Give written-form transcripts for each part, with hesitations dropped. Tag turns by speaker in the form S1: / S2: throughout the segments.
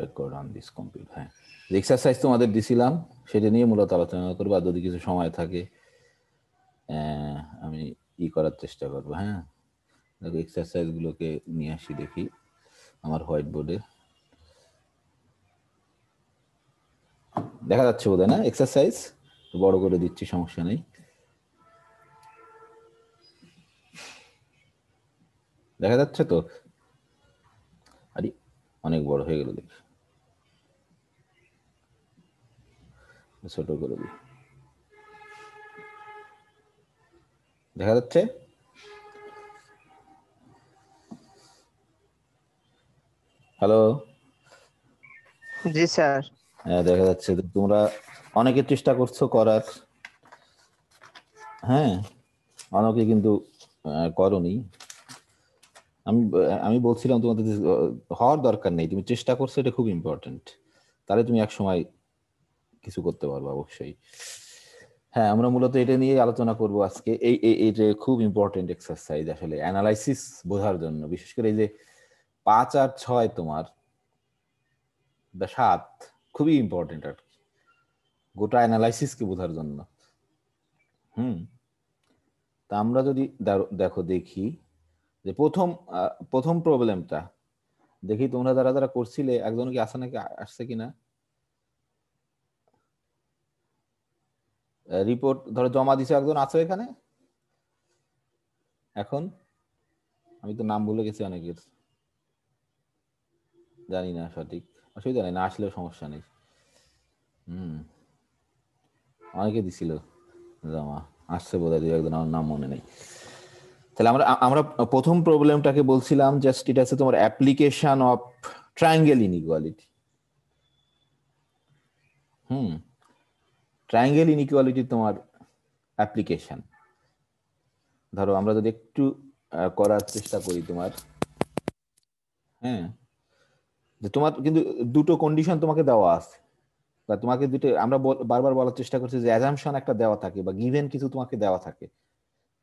S1: record on this computer. হ্যাঁ, exercise তোমাদের দিছিলাম সেটা নিয়ে মূলত আলোচনা করবো, আর যদি কিছু সময় থাকে আমি করার চেষ্টা করবো। হ্যাঁ, দেখো এক্সারসাইজ গুলোকে নিয়ে আসি, দেখি আমার হোয়াইট বোর্ডে দেখা যাচ্ছে বোধহয় না? এক্সারসাইজ বড় করে দিচ্ছি, সমস্যা নেই। দেখা যাচ্ছে তো? আরে অনেক বড় হয়ে গেল, দেখি ছোট করে দিই। দেখা যাচ্ছে? হ্যালো,
S2: জি স্যার।
S1: হ্যাঁ দেখা যাচ্ছে। তোমরা অনেকে চেষ্টা করছো করার, হ্যাঁ অনেকে কিন্তু করনি। আমি আমি বলছিলাম তোমাদের হওয়ার দরকার নেই, তুমি চেষ্টা করছো, এটা খুব ইম্পর্টেন্ট। তাহলে তুমি এক সময় কিছু করতে পারবো অবশ্যই। হ্যাঁ, আমরা মূলত এটা নিয়ে আলোচনা করব আজকে। এইটা খুব ইম্পর্টেন্ট এক্সারসাইজ আসলে অ্যানালাইসিস বোঝার জন্য, বিশেষ করে এই যে 5 আর 6 তোমার 7 খুবই ইম্পর্টেন্ট আর কি, গোটা অ্যানালাইসিসকে বোঝার জন্য। তা আমরা যদি দেখি যে প্রথম প্রবলেমটা দেখি, তোমরা যারা যারা করছিলে একজন কি আসে নাকি, আসছে কিনা রিপোর্ট? ধরো জমা দিছে একজন, আছে এখানে এখন? আমি তো নাম ভুলে গেছি অনেকের, জানি না সঠিক, অসুবিধা নেই, না আসলেও সমস্যা নেই। অনেকে দিছিল জমা, আসছে বোধহয় দু একজন, আমার নাম মনে নেই। তাহলে আমরা আমরা প্রথম প্রবলেমটাকে বলছিলাম জাস্ট, এটা আছে তোমার application of triangle inequality. Triangle inequality তোমার অ্যাপ্লিকেশন। ধরো আমরা যদি একটু করার চেষ্টা করি তোমার, হ্যাঁ, যে তোমার কিন্তু দুটো কন্ডিশন তোমাকে দেওয়া আছে, বা তোমাকে দুটো, আমরা বারবার বলার চেষ্টা করছি যে অ্যাজাম্পশন একটা দেওয়া থাকে বা গিভেন কিছু তোমাকে দেওয়া থাকে,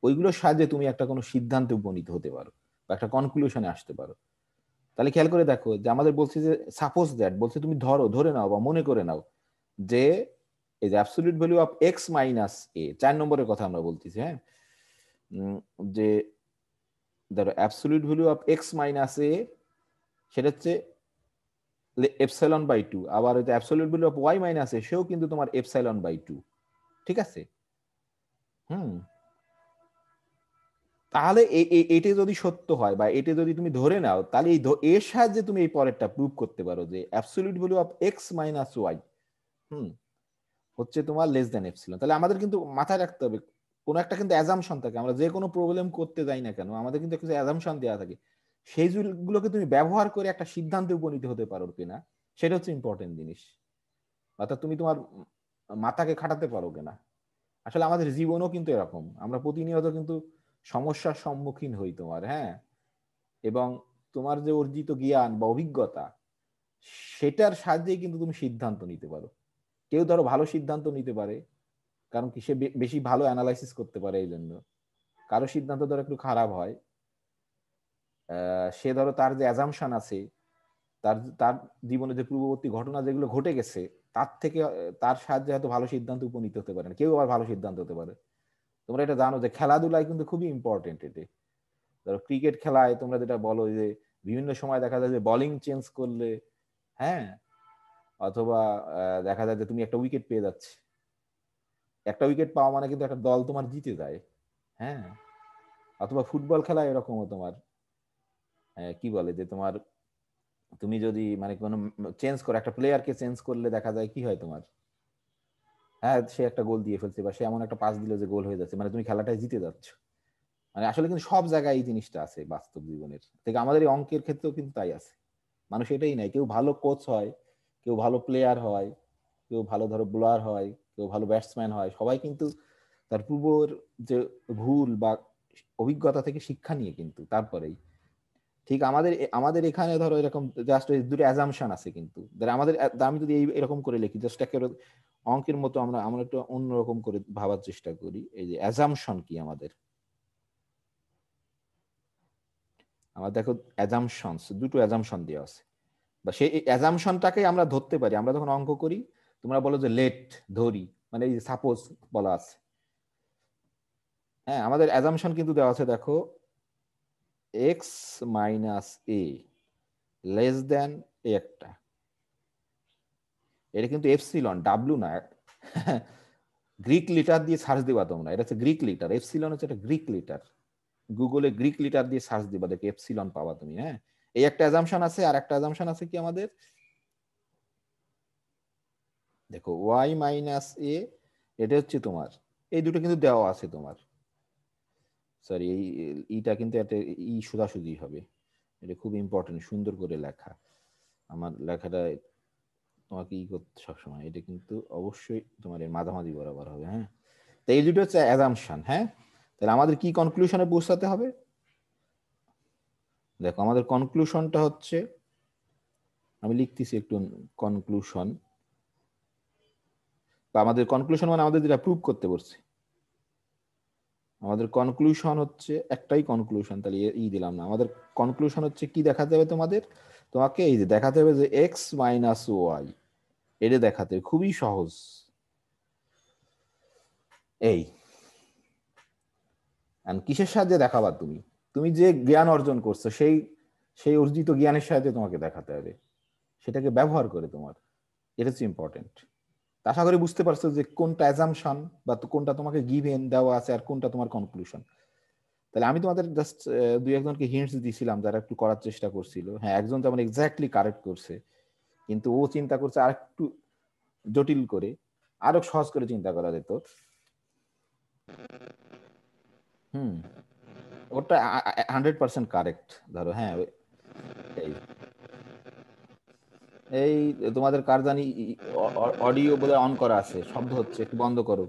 S1: ওইগুলোর সাহায্যে তুমি একটা কোনো সিদ্ধান্তে উপনীত হতে পারো বা একটা কনক্লুশনে আসতে পারো। তাহলে খেয়াল করে দেখো যে আমাদের বলছে যে সাপোজ দ্যাট, বলছে তুমি ধরে নাও বা মনে করে নাও যে এই যে absolute value of X minus A, 4 নম্বরের কথা আমরা বলতেছি। হ্যাঁ, যে ধরো absolute value of X minus A সেটা হচ্ছে এপসাইলন বাই 2, আবার ওই যে absolute value of Y minus A সেও কিন্তু তোমার এপসাইলন বাই 2। ঠিক আছে? তাহলে এটা যদি সত্য হয় বা এটা যদি তুমি ধরে নাও, তাহলে এর সাহায্যে তুমি এই পরেরটা প্রুভ করতে পারো যে absolute value of X minus Y হচ্ছে তোমার লেস দ্যান এপসিলন। তাহলে আমাদের কিন্তু মাথায় রাখতে হবে, কোনো একটা কিন্তু অ্যাজাম্পশন থাকে, আমরা যে কোনো প্রবলেম করতে যাই না কেন আমাদের কিন্তু কিছু অ্যাজাম্পশন দেওয়া থাকে, সেইগুলোকে তুমি ব্যবহার করে একটা সিদ্ধান্তে উপনীত হতে পারো কিনা, সেটা হচ্ছে ইম্পর্টেন্ট জিনিস। অর্থাৎ তুমি তোমার মাথাকে খাটাতে পারো কিনা। আসলে আমাদের জীবনও কিন্তু এরকম, আমরা প্রতিনিয়ত কিন্তু সমস্যার সম্মুখীন হই তোমার। হ্যাঁ, এবং তোমার যে অর্জিত জ্ঞান বা অভিজ্ঞতা, সেটার সাহায্যে কিন্তু তুমি সিদ্ধান্ত নিতে পারো। কেউ ধরো ভালো সিদ্ধান্ত নিতে পারে, কারণ কি সে বেশি ভালো অ্যানালাইসিস করতে পারে, এই জন্য। কারো সিদ্ধান্ত ধরো একটু খারাপ হয়, সে ধরো তার যে অ্যাজাম্পশন আছে, তার তার জীবনে যে পূর্ববর্তী ঘটনা যেগুলো ঘটে গেছে, তার থেকে তার সাহায্যে হয়তো ভালো সিদ্ধান্ত উপনীত হতে পারে না, কেউ আবার ভালো সিদ্ধান্ত হতে পারে। তোমরা এটা জানো যে খেলাধুলায় কিন্তু খুবই ইম্পর্টেন্ট এতে। ধরো ক্রিকেট খেলায় তোমরা যেটা বলো যে বিভিন্ন সময় দেখা যায় যে বোলিং চেঞ্জ করলে, হ্যাঁ, অথবা দেখা যায় যে তুমি একটা উইকেট পেয়ে যাচ্ছে, একটা উইকেট পাওয়া মানে কিন্তু একটা দল তোমার জিতে যায়। হ্যাঁ, অথবা ফুটবল খেলায় এরকমও তোমার কি বলে যে তোমার, তুমি যদি মানে কোনো চেঞ্জ করো, একটা প্লেয়ারকে চেঞ্জ করলে দেখা যায় কি হয় তোমার, হ্যাঁ সে একটা গোল দিয়ে ফেলছে বা সে এমন একটা পাস দিল যে গোল হয়ে যাচ্ছে, মানে তুমি খেলাটায় জিতে যাচ্ছ। মানে আসলে কিন্তু সব জায়গায় এই জিনিসটা আছে বাস্তব জীবনের থেকে, আমাদের এই অঙ্কের ক্ষেত্রেও কিন্তু তাই আছে। মানুষ এটাই নাই, কেউ ভালো কোচ হয়, কেউ ভালো প্লেয়ার হয়, কেউ ভালো ধরো বোলার হয়, কেউ ভালো ব্যাটসম্যান হয়, সবাই কিন্তু তার পূর্বর যে ভুল বা অভিজ্ঞতা থেকে শিক্ষা নিয়ে কিন্তু তারপরেই। ঠিক আমাদের আমাদের এখানে ধরো এরকম জাস্ট দুটো অ্যাজাম্পশন আছে, কিন্তু আমাদের আমি যদি এরকম করে লিখি জাস্ট একেবারে অঙ্কের মতো, আমরা আমরা একটু অন্যরকম করে ভাবার চেষ্টা করি। এই যে অ্যাজাম্পশন কি আমাদের, আমার দেখো অ্যাজাম্পশনস, দুটো অ্যাজাম্পশন দেওয়া আছে। বা সেই অ্যাজাম্পশনটাকে আমরা ধরতে পারি। আমরা যখন অঙ্ক করি তোমরা বলো যে লেট ধরি, মানে এই সাপোজ বলা আছে। হ্যাঁ, আমাদের অ্যাজাম্পশন কিন্তু দেওয়া আছে, দেখো এক্স মাইনাস এ লেস দেন একটা, এটা কিন্তু এপসিলন ডাব্লু না। গ্রিক লিটার দিয়ে সার্চ দিবা তোমরা, এটা হচ্ছে গ্রিক লিটার, এপসিলন হচ্ছে একটা গ্রিক লিটার। গুগলে গ্রিক লিটার দিয়ে সার্চ দিবা, দেখো এপসিলন পাবা তুমি। হ্যাঁ, এই একটা অ্যাজাম্পশন আছে। আর একটা অ্যাজাম্পশন আছে কি আমাদের, দেখো ওয়াই মাইনাস এ, এটা হচ্ছে তোমার, এই দুটো কিন্তু দেওয়া আছে তোমার। সরি, এই ইটা কিন্তু একটা ই সোজাসুজি হবে, এটা খুব ইম্পর্টেন্ট, সুন্দর করে লেখা। আমার লেখাটা তোমাকে ই করতে সবসময়, এটা কিন্তু অবশ্যই তোমার এর মাঝামাঝি বরাবর হবে। হ্যাঁ, তো এই দুটো হচ্ছে অ্যাজাম্পশন। হ্যাঁ, তাহলে আমাদের কি কনক্লুশনে পৌঁছাতে হবে? দেখো আমাদের কনক্লুশনটা হচ্ছে, আমি লিখতেছি একটু কনক্লুশন, বা আমাদের কনক্লুশন মানে আমাদের যেটা প্রুভ করতে বলছি, আমাদের কনক্লুশন হচ্ছে একটাই কনক্লুশন, তাহলে ই দিলাম না। আমাদের কনক্লুশন হচ্ছে কি দেখাতে হবে তোমাদের, তোমাকে এই যে দেখাতে হবে যে এক্স মাইনাস ওয়াই, এটা দেখাতে হবে, খুবই সহজ। এই কিসের সাহায্যে দেখাবা তুমি, তুমি যে জ্ঞান অর্জন করছো সেই সেই অর্জিত জ্ঞানের সাহায্যে তোমাকে দেখাতে হবে, সেটাকে ব্যবহার করে তোমার, এটা হচ্ছে ইম্পর্টেন্ট। আশা করি বুঝতে পারছো যে কোনটা অ্যাজাম্পশন বা কোনটা তোমাকে গিভেন দেওয়া আছে আর কোনটা তোমার কনক্লুশন। তাহলে আমি তোমাদের জাস্ট দুই একজনকে হিন্টস দিয়েছিলাম যারা একটু করার চেষ্টা করছিল। হ্যাঁ, একজন তেমন এক্স্যাক্টলি কারেক্ট করছে, কিন্তু ও চিন্তা করছে আর একটু জটিল করে, আরো সহজ করে চিন্তা করা যেত। হুম, ওটা 100% কারেক্ট ধরো। হ্যাঁ, এই এই তোমাদের কার জানি অডিও বোধহয় অন করা আছে, শব্দ হচ্ছে, একটু বন্ধ করো।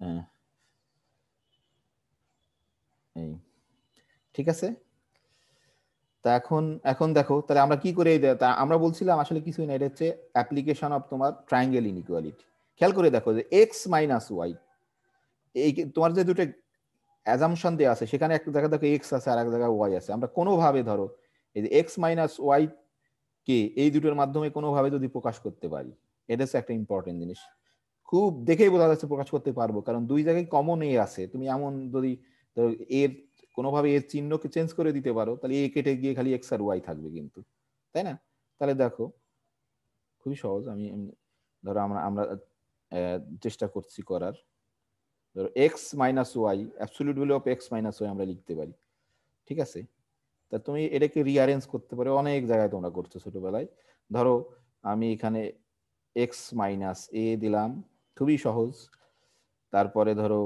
S1: হ্যাঁ, এই ঠিক আছে। তা এখন এখন দেখো তাহলে আমরা কি করে, তা আমরা বলছিলাম আসলে কিছুই না, এটা হচ্ছে অ্যাপ্লিকেশন অফ তোমার ট্রায়াঙ্গেল ইনইকুয়ালিটি। খেয়াল করে দেখো যে এক্স মাইনাস ওয়াই, এই তোমার যে দুটো অ্যাজাম্পশন দেওয়া আছে সেখানে একটা জায়গায় দেখো এক্স আছে আর এক জায়গায় ওয়াই আছে, আমরা কোনোভাবে ধরো এই যে এক্স মাইনাস ওয়াই কে এই দুটোর মাধ্যমে কোনোভাবে যদি প্রকাশ করতে পারি, এটা হচ্ছে একটা ইম্পর্টেন্ট জিনিস। খুব দেখেই বোঝা যাচ্ছে প্রকাশ করতে পারবো, কারণ দুই জায়গায় কমন এ আছে। তুমি এমন যদি এর কোনোভাবে এর চিহ্নকে চেঞ্জ করে দিতে পারো, তাহলে এ কেটে গিয়ে খালি এক্স আর ওয়াই থাকবে কিন্তু, তাই না? তাহলে দেখো খুবই সহজ। আমি ধরো আমরা আমরা চেষ্টা করছি করার, ধরো X minus Y, absolute value of X minus Y আমরা লিখতে পারি। ঠিক আছে, তা তুমি এটাকে রিঅ্যারেঞ্জ করতে পারো, অনেক জায়গায় তোমরা করছো ছোটবেলায়। ধরো আমি এখানে এক্স মাইনাস এ দিলাম, খুবই সহজ। তারপরে ধরো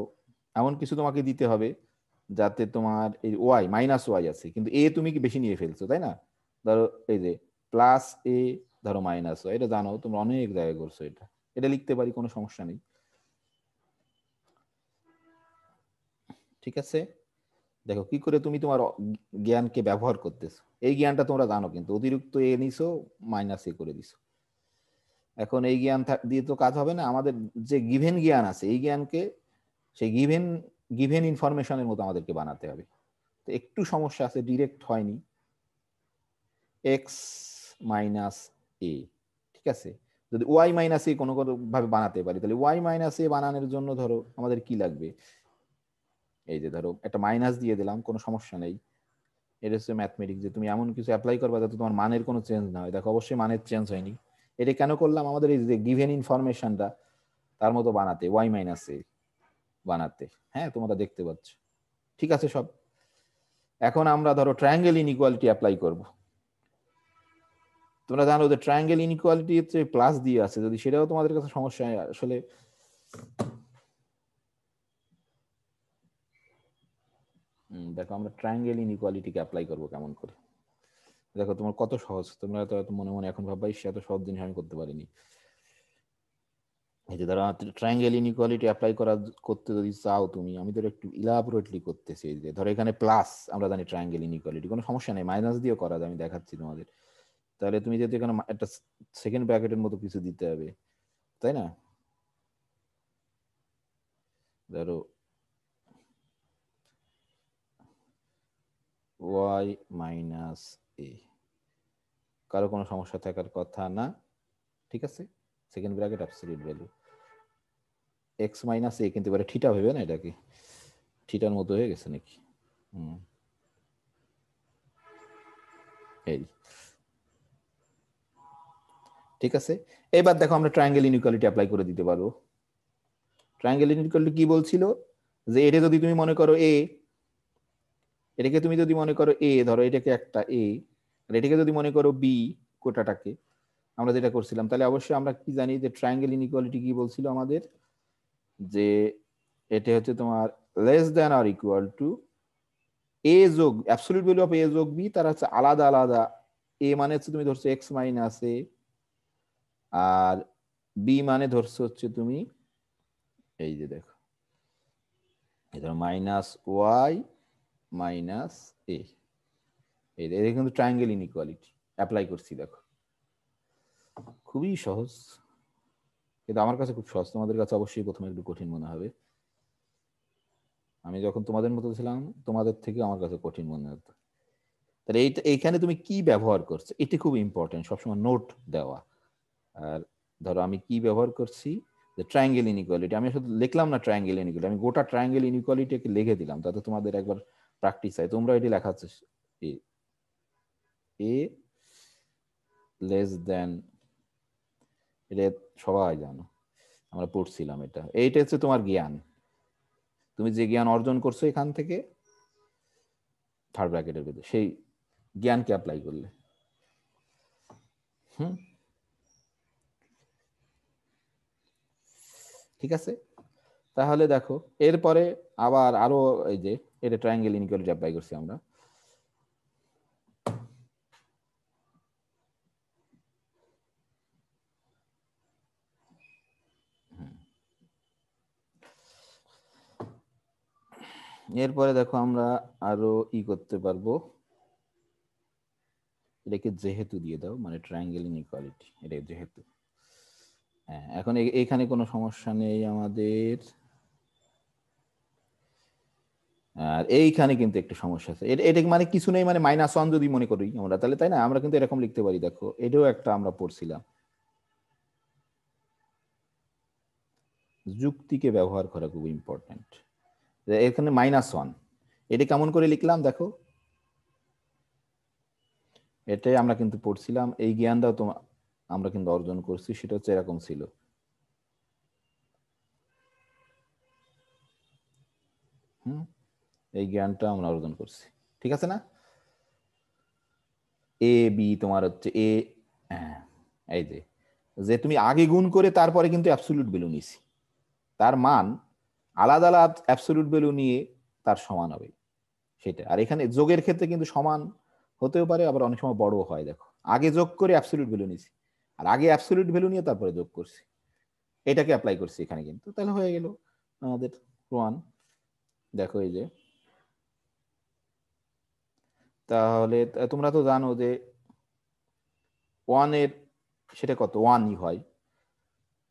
S1: এমন কিছু তোমাকে দিতে হবে যাতে তোমার এই ওয়াই মাইনাস ওয়াই আছে, কিন্তু এ তুমি কি বেশি নিয়ে ফেলছো, তাই না? ধরো এই যে প্লাস এ, ধরো মাইনাস ওয়াই, এটা জানো তোমরা অনেক জায়গায় করছো, এটা এটা লিখতে পারি, কোনো সমস্যা নেই। ঠিক আছে, দেখো কি করে তুমি তোমার জ্ঞানকে ব্যবহার করতেছো। এই জ্ঞানটা তোমরা জানো, কিন্তু অতিরিক্ত এ নিছো, মাইনাস এ করে দিছো। এখন এই জ্ঞান দিয়ে তো কাজ হবে না, আমাদের যে গিভেন জ্ঞান আছে এই জ্ঞানকে সেই গিভেন গিভেন ইনফরমেশনের মতো আমাদেরকে বানাতে হবে। তো একটু সমস্যা আছে, ডিরেক্ট হয়নি। এক্স মাইনাস এ, ঠিক আছে, যদি ওয়াই মাইনাস এ কোনো কোনো ভাবে বানাতে পারি, তাহলে ওয়াই মাইনাস এ বানানোর জন্য ধরো আমাদের কি লাগবে, এই যে ধরো একটা মাইনাস দিয়ে দিলাম, কোনো সমস্যা নেই। এটা হচ্ছে ম্যাথমেটিক্স, যে তুমি এমন কিছু অ্যাপ্লাই করবা যাতে তোমার মানের কোনো চেঞ্জ না হয়। দেখো অবশ্যই মানের চেঞ্জ হয়নি। এটা কেন করলাম, আমাদের এই যে গিভেন ইনফরমেশনটা তার মতো বানাতে, ওয়াই মাইনাস এ বানাতে। হ্যাঁ, তোমরা দেখতে পাচ্ছ, ঠিক আছে সব। এখন আমরা ধরো ট্রায়াঙ্গেল ইনইকুয়ালিটি অ্যাপ্লাই করব। তোমরা জানো যে ট্রায়াঙ্গেল ইনইকুয়ালিটি হচ্ছে প্লাস দিয়ে আছে, যদি সেটাও তোমাদের কাছে সমস্যা হয় আসলে। দেখো আমরা ট্রায়াঙ্গেল ইনইকুয়ালিটিকে অ্যাপ্লাই করব কেমন করে। দেখো তোমার কত সহজ, তোমরা তো এত মনে মনে এখন ভাববা এত সহজ জিনিস আমি করতে পারিনি। এই যে ধরো ট্রায়াঙ্গেল ইনইকুয়ালিটি অ্যাপ্লাই করতে যদি চাও তুমি, আমি ধরো একটু ইলাবোরেটলি করতেছি। এই যে ধরো এখানে প্লাস, আমরা জানি ট্রায়াঙ্গেল ইনইকুয়ালিটি কোনো সমস্যা নেই, মাইনাস দিয়ে করা যায়, আমি দেখাচ্ছি তোমাদের। তাহলে তুমি যেহেতু এখানে একটা সেকেন্ড ব্র্যাকেটের মতো কিছু দিতে হবে, তাই না? ধরো ওয়াই মাইনাস এ, কারো কোনো সমস্যা থাকার কথা না, ঠিক আছে। Second bracket absolute value X minus A, কিন্তু এবারে থিটা ভেবে না, এটা কি থিটার মতো হয়ে গেছে নাকি? এই ঠিক আছে। এবার দেখো আমরা ট্রায়াঙ্গেল ইনইকুয়ালিটি অ্যাপ্লাই করে দিতে পারবো। ট্রায়াঙ্গেল ইনইকুয়ালিটি কি বলছিল, যে এটা যদি তুমি মনে করো এ, এটাকে তুমি যদি মনে করো এ, ধরো এটাকে একটা এ, আর এটাকে যদি মনে করো বি কোটাটাকে, আমরা যেটা করছিলাম, তাহলে অবশ্যই আমরা কি জানি যে ট্রায়াঙ্গেল ইনইকুয়ালিটি কি বলছিল আমাদের, যে এটা হচ্ছে তোমার লেস দ্যান আর ইকুয়াল টু এ যোগ অ্যাবসলিউট ভ্যালু অফ এ যোগ বি, তার হচ্ছে আলাদা আলাদা। এ মানে হচ্ছে তুমি ধরছো এক্স মাইনাস এ, আর বি মানে ধরছো হচ্ছে তুমি এই যে দেখো ধরো মাইনাস ওয়াই মাইনাস এ। এটা কিন্তু ট্রায়াঙ্গেল ইনইকুয়ালিটি অ্যাপ্লাই করছি, দেখো খুবই সহজ, কিন্তু আমার কাছে খুব সহজ, তোমাদের কাছে অবশ্যই প্রথমে একটু কঠিন মনে হবে। আমি যখন তোমাদের মতো ছিলাম, তোমাদের থেকে আমার কাছে কঠিন মনে হতো। তাহলে এইখানে তুমি কি ব্যবহার করছো, এটি খুব ইম্পর্টেন্ট, সবসময় নোট দেওয়া। আর ধরো আমি কি ব্যবহার করছি, যে ট্রায়াঙ্গেল ইনইকুয়ালিটি, আমি শুধু লিখলাম না ট্রায়াঙ্গেল ইনইকুয়ালিটি, আমি গোটা ট্রায়াঙ্গেল ইনইকুয়ালিটিকে লিখে দিলাম, তাতে তোমাদের একবার প্র্যাকটিস হয়। তোমরা এটি লেখা এ লেস দেন, এটা সবাই জানো, আমরা পড়ছিলাম এটা। এইটা হচ্ছে তোমার জ্ঞান, তুমি যে জ্ঞান অর্জন করছো এখান থেকে থার্ড ব্র্যাকেটের ভিতরে, সেই জ্ঞানকে অ্যাপ্লাই করলে। ঠিক আছে। তাহলে দেখো এরপরে আবার আরো এই যে এটা ট্রায়াঙ্গেল ইনইকুয়ালিটি অ্যাপ্লাই করছি আমরা। এরপরে দেখো আমরা আরো করতে পারবো, এটাকে যেহেতু দিয়ে দাও, মানে ট্রায়াঙ্গেল ইনইকুয়ালিটি, এটা যেহেতু। হ্যাঁ, এখন এখানে কোনো সমস্যা নেই আমাদের, আর এইখানে কিন্তু একটু সমস্যা আছে। এটা মানে কিছু নেই, মানে -1 যদি মনে করি আমরা, তাহলে তাই না, আমরা কিন্তু এরকম লিখতে পারি। দেখো এটাও একটা আমরা পড়ছিলাম, যুক্তিকে ব্যবহার করা খুব ইম্পর্টেন্ট। এখানে -1, এটা কেমন করে লিখলাম দেখো, এটাই আমরা কিন্তু পড়ছিলাম, এই জ্ঞানটাও তো আমরা কিন্তু অর্জন করছি, সেটা হচ্ছে এরকম ছিল। এই জ্ঞানটা আমরা অর্জন করছি, ঠিক আছে না। এ বি তোমার হচ্ছে এ, এই যে তুমি আগে গুণ করে তারপরে কিন্তু অ্যাবসলিউট ভ্যালু নিছি, তার মান আলাদা আলাদা অ্যাবসলিউট ভ্যালু নিয়ে তার সমান হবে সেটা। আর এখানে যোগের ক্ষেত্রে কিন্তু সমান হতেও পারে, আবার অনেক সময় বড় হয়। দেখো আগে যোগ করে অ্যাবসলিউট ভ্যালু নিছি, আর আগে অ্যাবসলিউট ভ্যালু নিয়ে তারপরে যোগ করছি, এটাকে অ্যাপ্লাই করছি এখানে কিন্তু, তাহলে হয়ে গেল আমাদের প্রমাণ। দেখো এই যে, তাহলে তোমরা তো জানো যে 1 এর সেটা কত, 1ই হয়,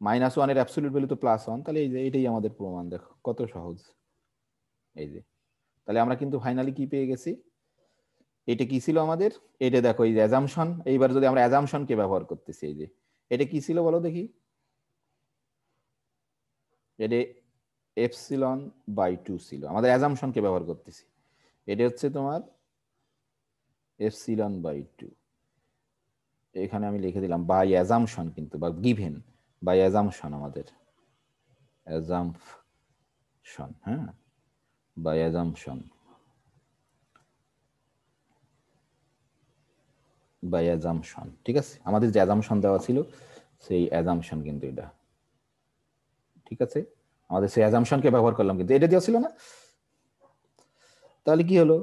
S1: -1 এর অ্যাবসলিউট ভ্যালু তো +1, তাহলে এই যে এটাই আমাদের প্রমাণ। দেখো কত সহজ, এই যে। তাহলে আমরা কিন্তু ফাইনালি কি পেয়ে গেছি, এটা কি ছিল আমাদের, এটা দেখো এই যে অ্যাজাম্পশন। এইবার যদি আমরা অ্যাজাম্পশনকে ব্যবহার করতেছি, এই যে এটা কি ছিল বলো দেখি, এটা ε/2 ছিল, আমাদের অ্যাজাম্পশনকে ব্যবহার করতেছি। এটা হচ্ছে তোমার ε/2, এখানে আমি লিখে দিলাম বাই অ্যাজাম্পশন, কিন্তু বা গিভেন বাই অ্যাজাম্পশন, আমাদের অ্যাজাম্পশন, হ্যাঁ, বাই অ্যাজাম্পশন, বাই অ্যাজাম্পশন, ঠিক আছে। আমাদের যে অ্যাজাম্পশন দেওয়া ছিল সেই অ্যাজাম্পশন কিন্তু এটা, ঠিক আছে। আমাদের সেই অ্যাজাম্পশনকে ব্যবহার করলাম, কিন্তু এটা দেওয়া ছিল না। তাহলে কি হলো,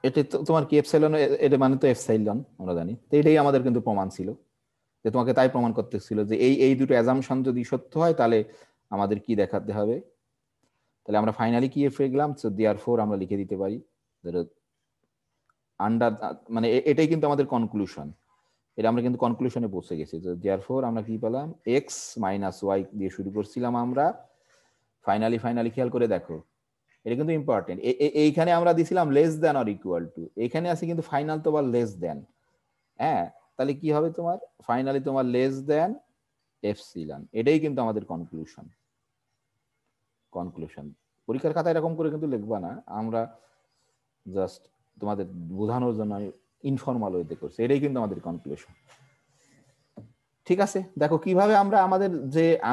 S1: এটা তো তোমার কি এপসাইলন, এটা মানে তো এপসাইলন আমরা জানি, তো এটাই আমাদের কিন্তু প্রমাণ ছিল, যে তোমাকে তাই প্রমাণ করতে ছিল যে এই দুটো অ্যাজাম্পশন যদি সত্য হয় তাহলে আমাদের কি দেখাতে হবে। তাহলে আমরা ফাইনালি কি পেয়ে গেলাম, সো দেয়ারফর আমরা লিখে দিতে পারি আন্ডার, মানে এটাই কিন্তু আমাদের কনক্লুশন, এটা আমরা কিন্তু কনক্লুশনে পৌঁছে গেছি। তো দেয়ারফর আমরা কি পেলাম, x - y দিয়ে শুরু করছিলাম আমরা, ফাইনালি খেয়াল করে দেখো এটা কিন্তু ইম্পর্টেন্ট। এইখানে আমরা দিছিলাম less than or equal to, এখানে আছে কিন্তু ফাইনাল তোমার লেস দ্যান। হ্যাঁ, তাহলে কি হবে তোমার ফাইনালি তোমার লেস দ্যান এপসিলন, এটাই কিন্তু আমাদের কনক্লুশন। পরীক্ষার খাতায় এরকম করে কিন্তু লিখবা না, আমরা জাস্ট তোমাদের বোঝানোর জন্য আমি ইনফর্মাল ওয়েতে করছি, এটাই কিন্তু আমাদের কনক্লুশন। ঠিক আছে, দেখো কিভাবে আমরা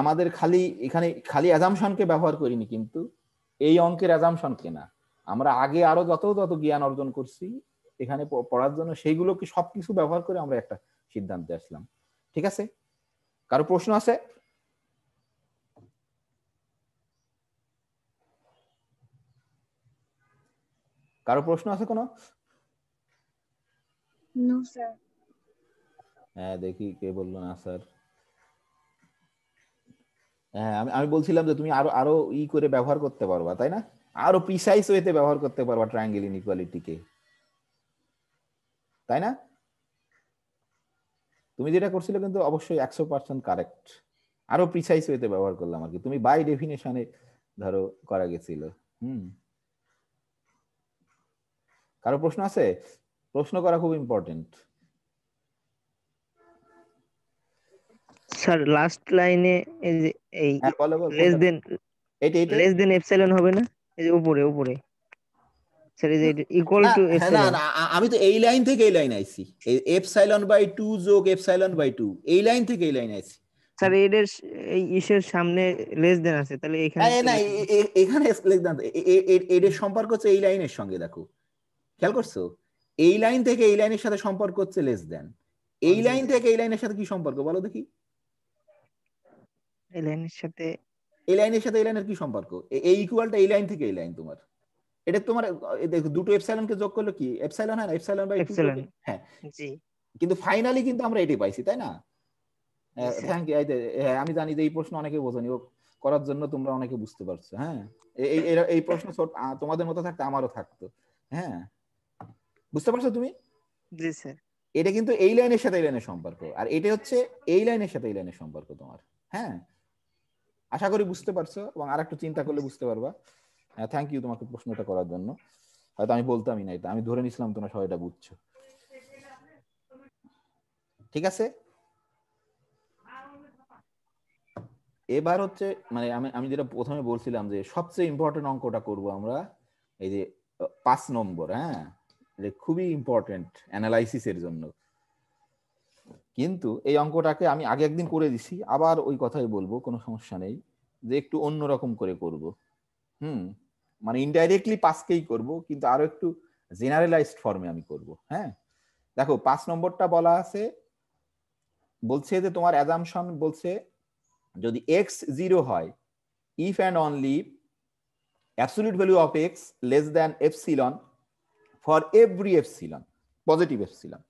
S1: আমাদের খালি এখানে খালি অ্যাজাম্পশনকে ব্যবহার করিনি, কিন্তু এই অঙ্কের অ্যাজাম্পশনকে না, আমরা আগে আরো যত জ্ঞান অর্জন করছি এখানে পড়ার জন্য, সেইগুলোকে সবকিছু ব্যবহার করে আমরা একটা সিদ্ধান্তে আসলাম। ঠিক আছে, কারো প্রশ্ন আছে? কারো প্রশ্ন আছে কোনো?
S3: No sir.
S1: হ্যাঁ, দেখি কে বললো না স্যার। হ্যাঁ, আমি বলছিলাম যে তুমি আরো আরো করে ব্যবহার করতে পারবা, তাই না? আরো প্রিসাইজ ওয়েতে ব্যবহার করতে পারবা ট্রায়াঙ্গেল ইনইকুয়ালিটিকে, তাই না? তুমি যেটা করছিলে কিন্তু অবশ্যই 100% কারেক্ট। আরো প্রিসাইজ ওয়েতে ব্যবহার করলাম আর কি, তুমি বাই ডেফিনেশনে ধরো করা গেছিল। কারো প্রশ্ন আছে? প্রশ্ন করা খুব ইম্পর্টেন্ট।
S2: স্যার লাস্ট লাইনে এই যে এই
S1: হ্যাঁ, বলো বলো,
S2: লেস দেন
S1: এইটা
S2: লেস দেন এপসাইলন হবে না? এই যে উপরে উপরে স্যার, এই যে ইকুয়াল
S1: না,
S2: টু
S1: হ্যাঁ, না
S2: এপসাইলন।
S1: না, আমি তো এই লাইন থেকে এই লাইন আইছি, এই এপসাইলন বাই 2 যোগ এপসাইলন বাই 2, এই লাইন থেকে এই লাইন আইছি।
S2: স্যার এদের এই ইসের সামনে লেস দেন আছে, তাহলে এখানে
S1: হ্যাঁ,
S2: তো
S1: না,
S2: লেস দেন।
S1: এখানে এদের সম্পর্ক হচ্ছে এই লাইনের সঙ্গে, দেখো খেয়াল করছো, এই লাইন থেকে এই লাইনের সাথে সম্পর্ক হচ্ছে লেস দেন, এই লাইন থেকে এই লাইনের সাথে কি সম্পর্ক বলো দেখি?
S2: এই লাইনের সাথে
S1: এই লাইনের সাথে এই লাইনের কি সম্পর্ক? এই ইকুয়ালটা এই লাইন থেকে এই লাইন তোমার, এটা তোমার দেখো দুটো এপসাইলনকে যোগ করলে কি এপসাইলন হয় না, এপসাইলন বাই 2 যোগ।
S2: এপসাইলন।
S1: হ্যাঁ,
S2: জি
S1: কিন্তু ফাইনালি কিন্তু আমরা এটাই পাইছি, তাই না?
S2: জি স্যার।
S1: Thank you. হ্যাঁ, আমি জানি যে এই প্রশ্ন অনেকে বোঝেনি, ও করার জন্য তোমরা অনেকে বুঝতে পারছো। হ্যাঁ, এই প্রশ্ন তোমাদের মতো থাকতে আমারও থাকতো। হ্যাঁ, বুঝতে পারছো তুমি?
S2: জি স্যার।
S1: এটা কিন্তু এই লাইনের সাথে এই লাইনের সম্পর্ক, আর এটা হচ্ছে এই লাইনের সাথে এই লাইনের সম্পর্ক তোমার। হ্যাঁ, আশা করি বুঝতে পারছো, এবং আর একটু চিন্তা করলে বুঝতে পারবা। হ্যাঁ, থ্যাংক ইউ তোমাকে প্রশ্নটা করার জন্য, হয়তো আমি বলতামই না এটা, আমি ধরে নিছিলাম তোমরা সবাই এটা বুঝছো। ঠিক আছে, এবার হচ্ছে মানে আমি যেটা প্রথমে বলছিলাম যে সবচেয়ে ইম্পর্টেন্ট অঙ্কটা করব আমরা, এই যে 5 নম্বর। হ্যাঁ, এটা খুবই ইম্পর্টেন্ট অ্যানালাইসিসের জন্য, কিন্তু এই অঙ্কটাকে আমি আগে একদিন করে দিছি, আবার ওই কথাই বলবো, কোনো সমস্যা নেই, যে একটু অন্যরকম করে করব। মানে ইনডাইরেক্টলি 5কেই করব, কিন্তু আরো একটু জেনারেলাইজড ফর্মে আমি করব। হ্যাঁ, দেখো 5 নম্বরটা বলা আছে, বলছে যে তোমার অ্যাজাম্পশন বলছে যদি এক্স 0 হয়, if and only absolute value of x less than epsilon for every epsilon, positive epsilon,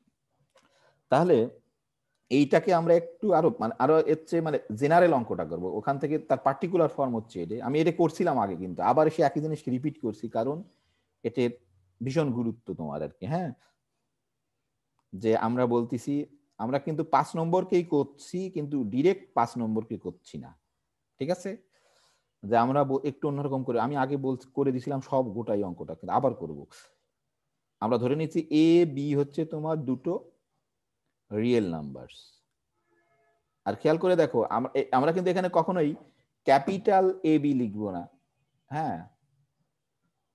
S1: তাহলে এইটাকে আমরা একটু আরো মানে আরো এর চেয়ে মানে জেনারেল অঙ্কটা করবো, ওখান থেকে তার পার্টিকুলার ফর্ম হচ্ছে এটা। আমি এটা করছিলাম আগে, কিন্তু আবার সে একই জিনিস রিপিট করছি, কারণ এটার ভীষণ গুরুত্ব তোমার আর কি। হ্যাঁ, যে আমরা বলতেছি আমরা কিন্তু 5 নম্বরকেই করছি, কিন্তু ডিরেক্ট 5 নম্বরকে করছি না। ঠিক আছে, যে আমরা একটু অন্যরকম করে, আমি আগে করে দিছিলাম সব গোটাই অঙ্কটা, কিন্তু আবার করব। আমরা ধরে নিচ্ছি এ বি হচ্ছে তোমার দুটো রিয়েল নাম্বারস, আর খেয়াল করে দেখো আমরা কিন্তু এখানে কখনোই ক্যাপিটাল এ বি লিখবো না। হ্যাঁ,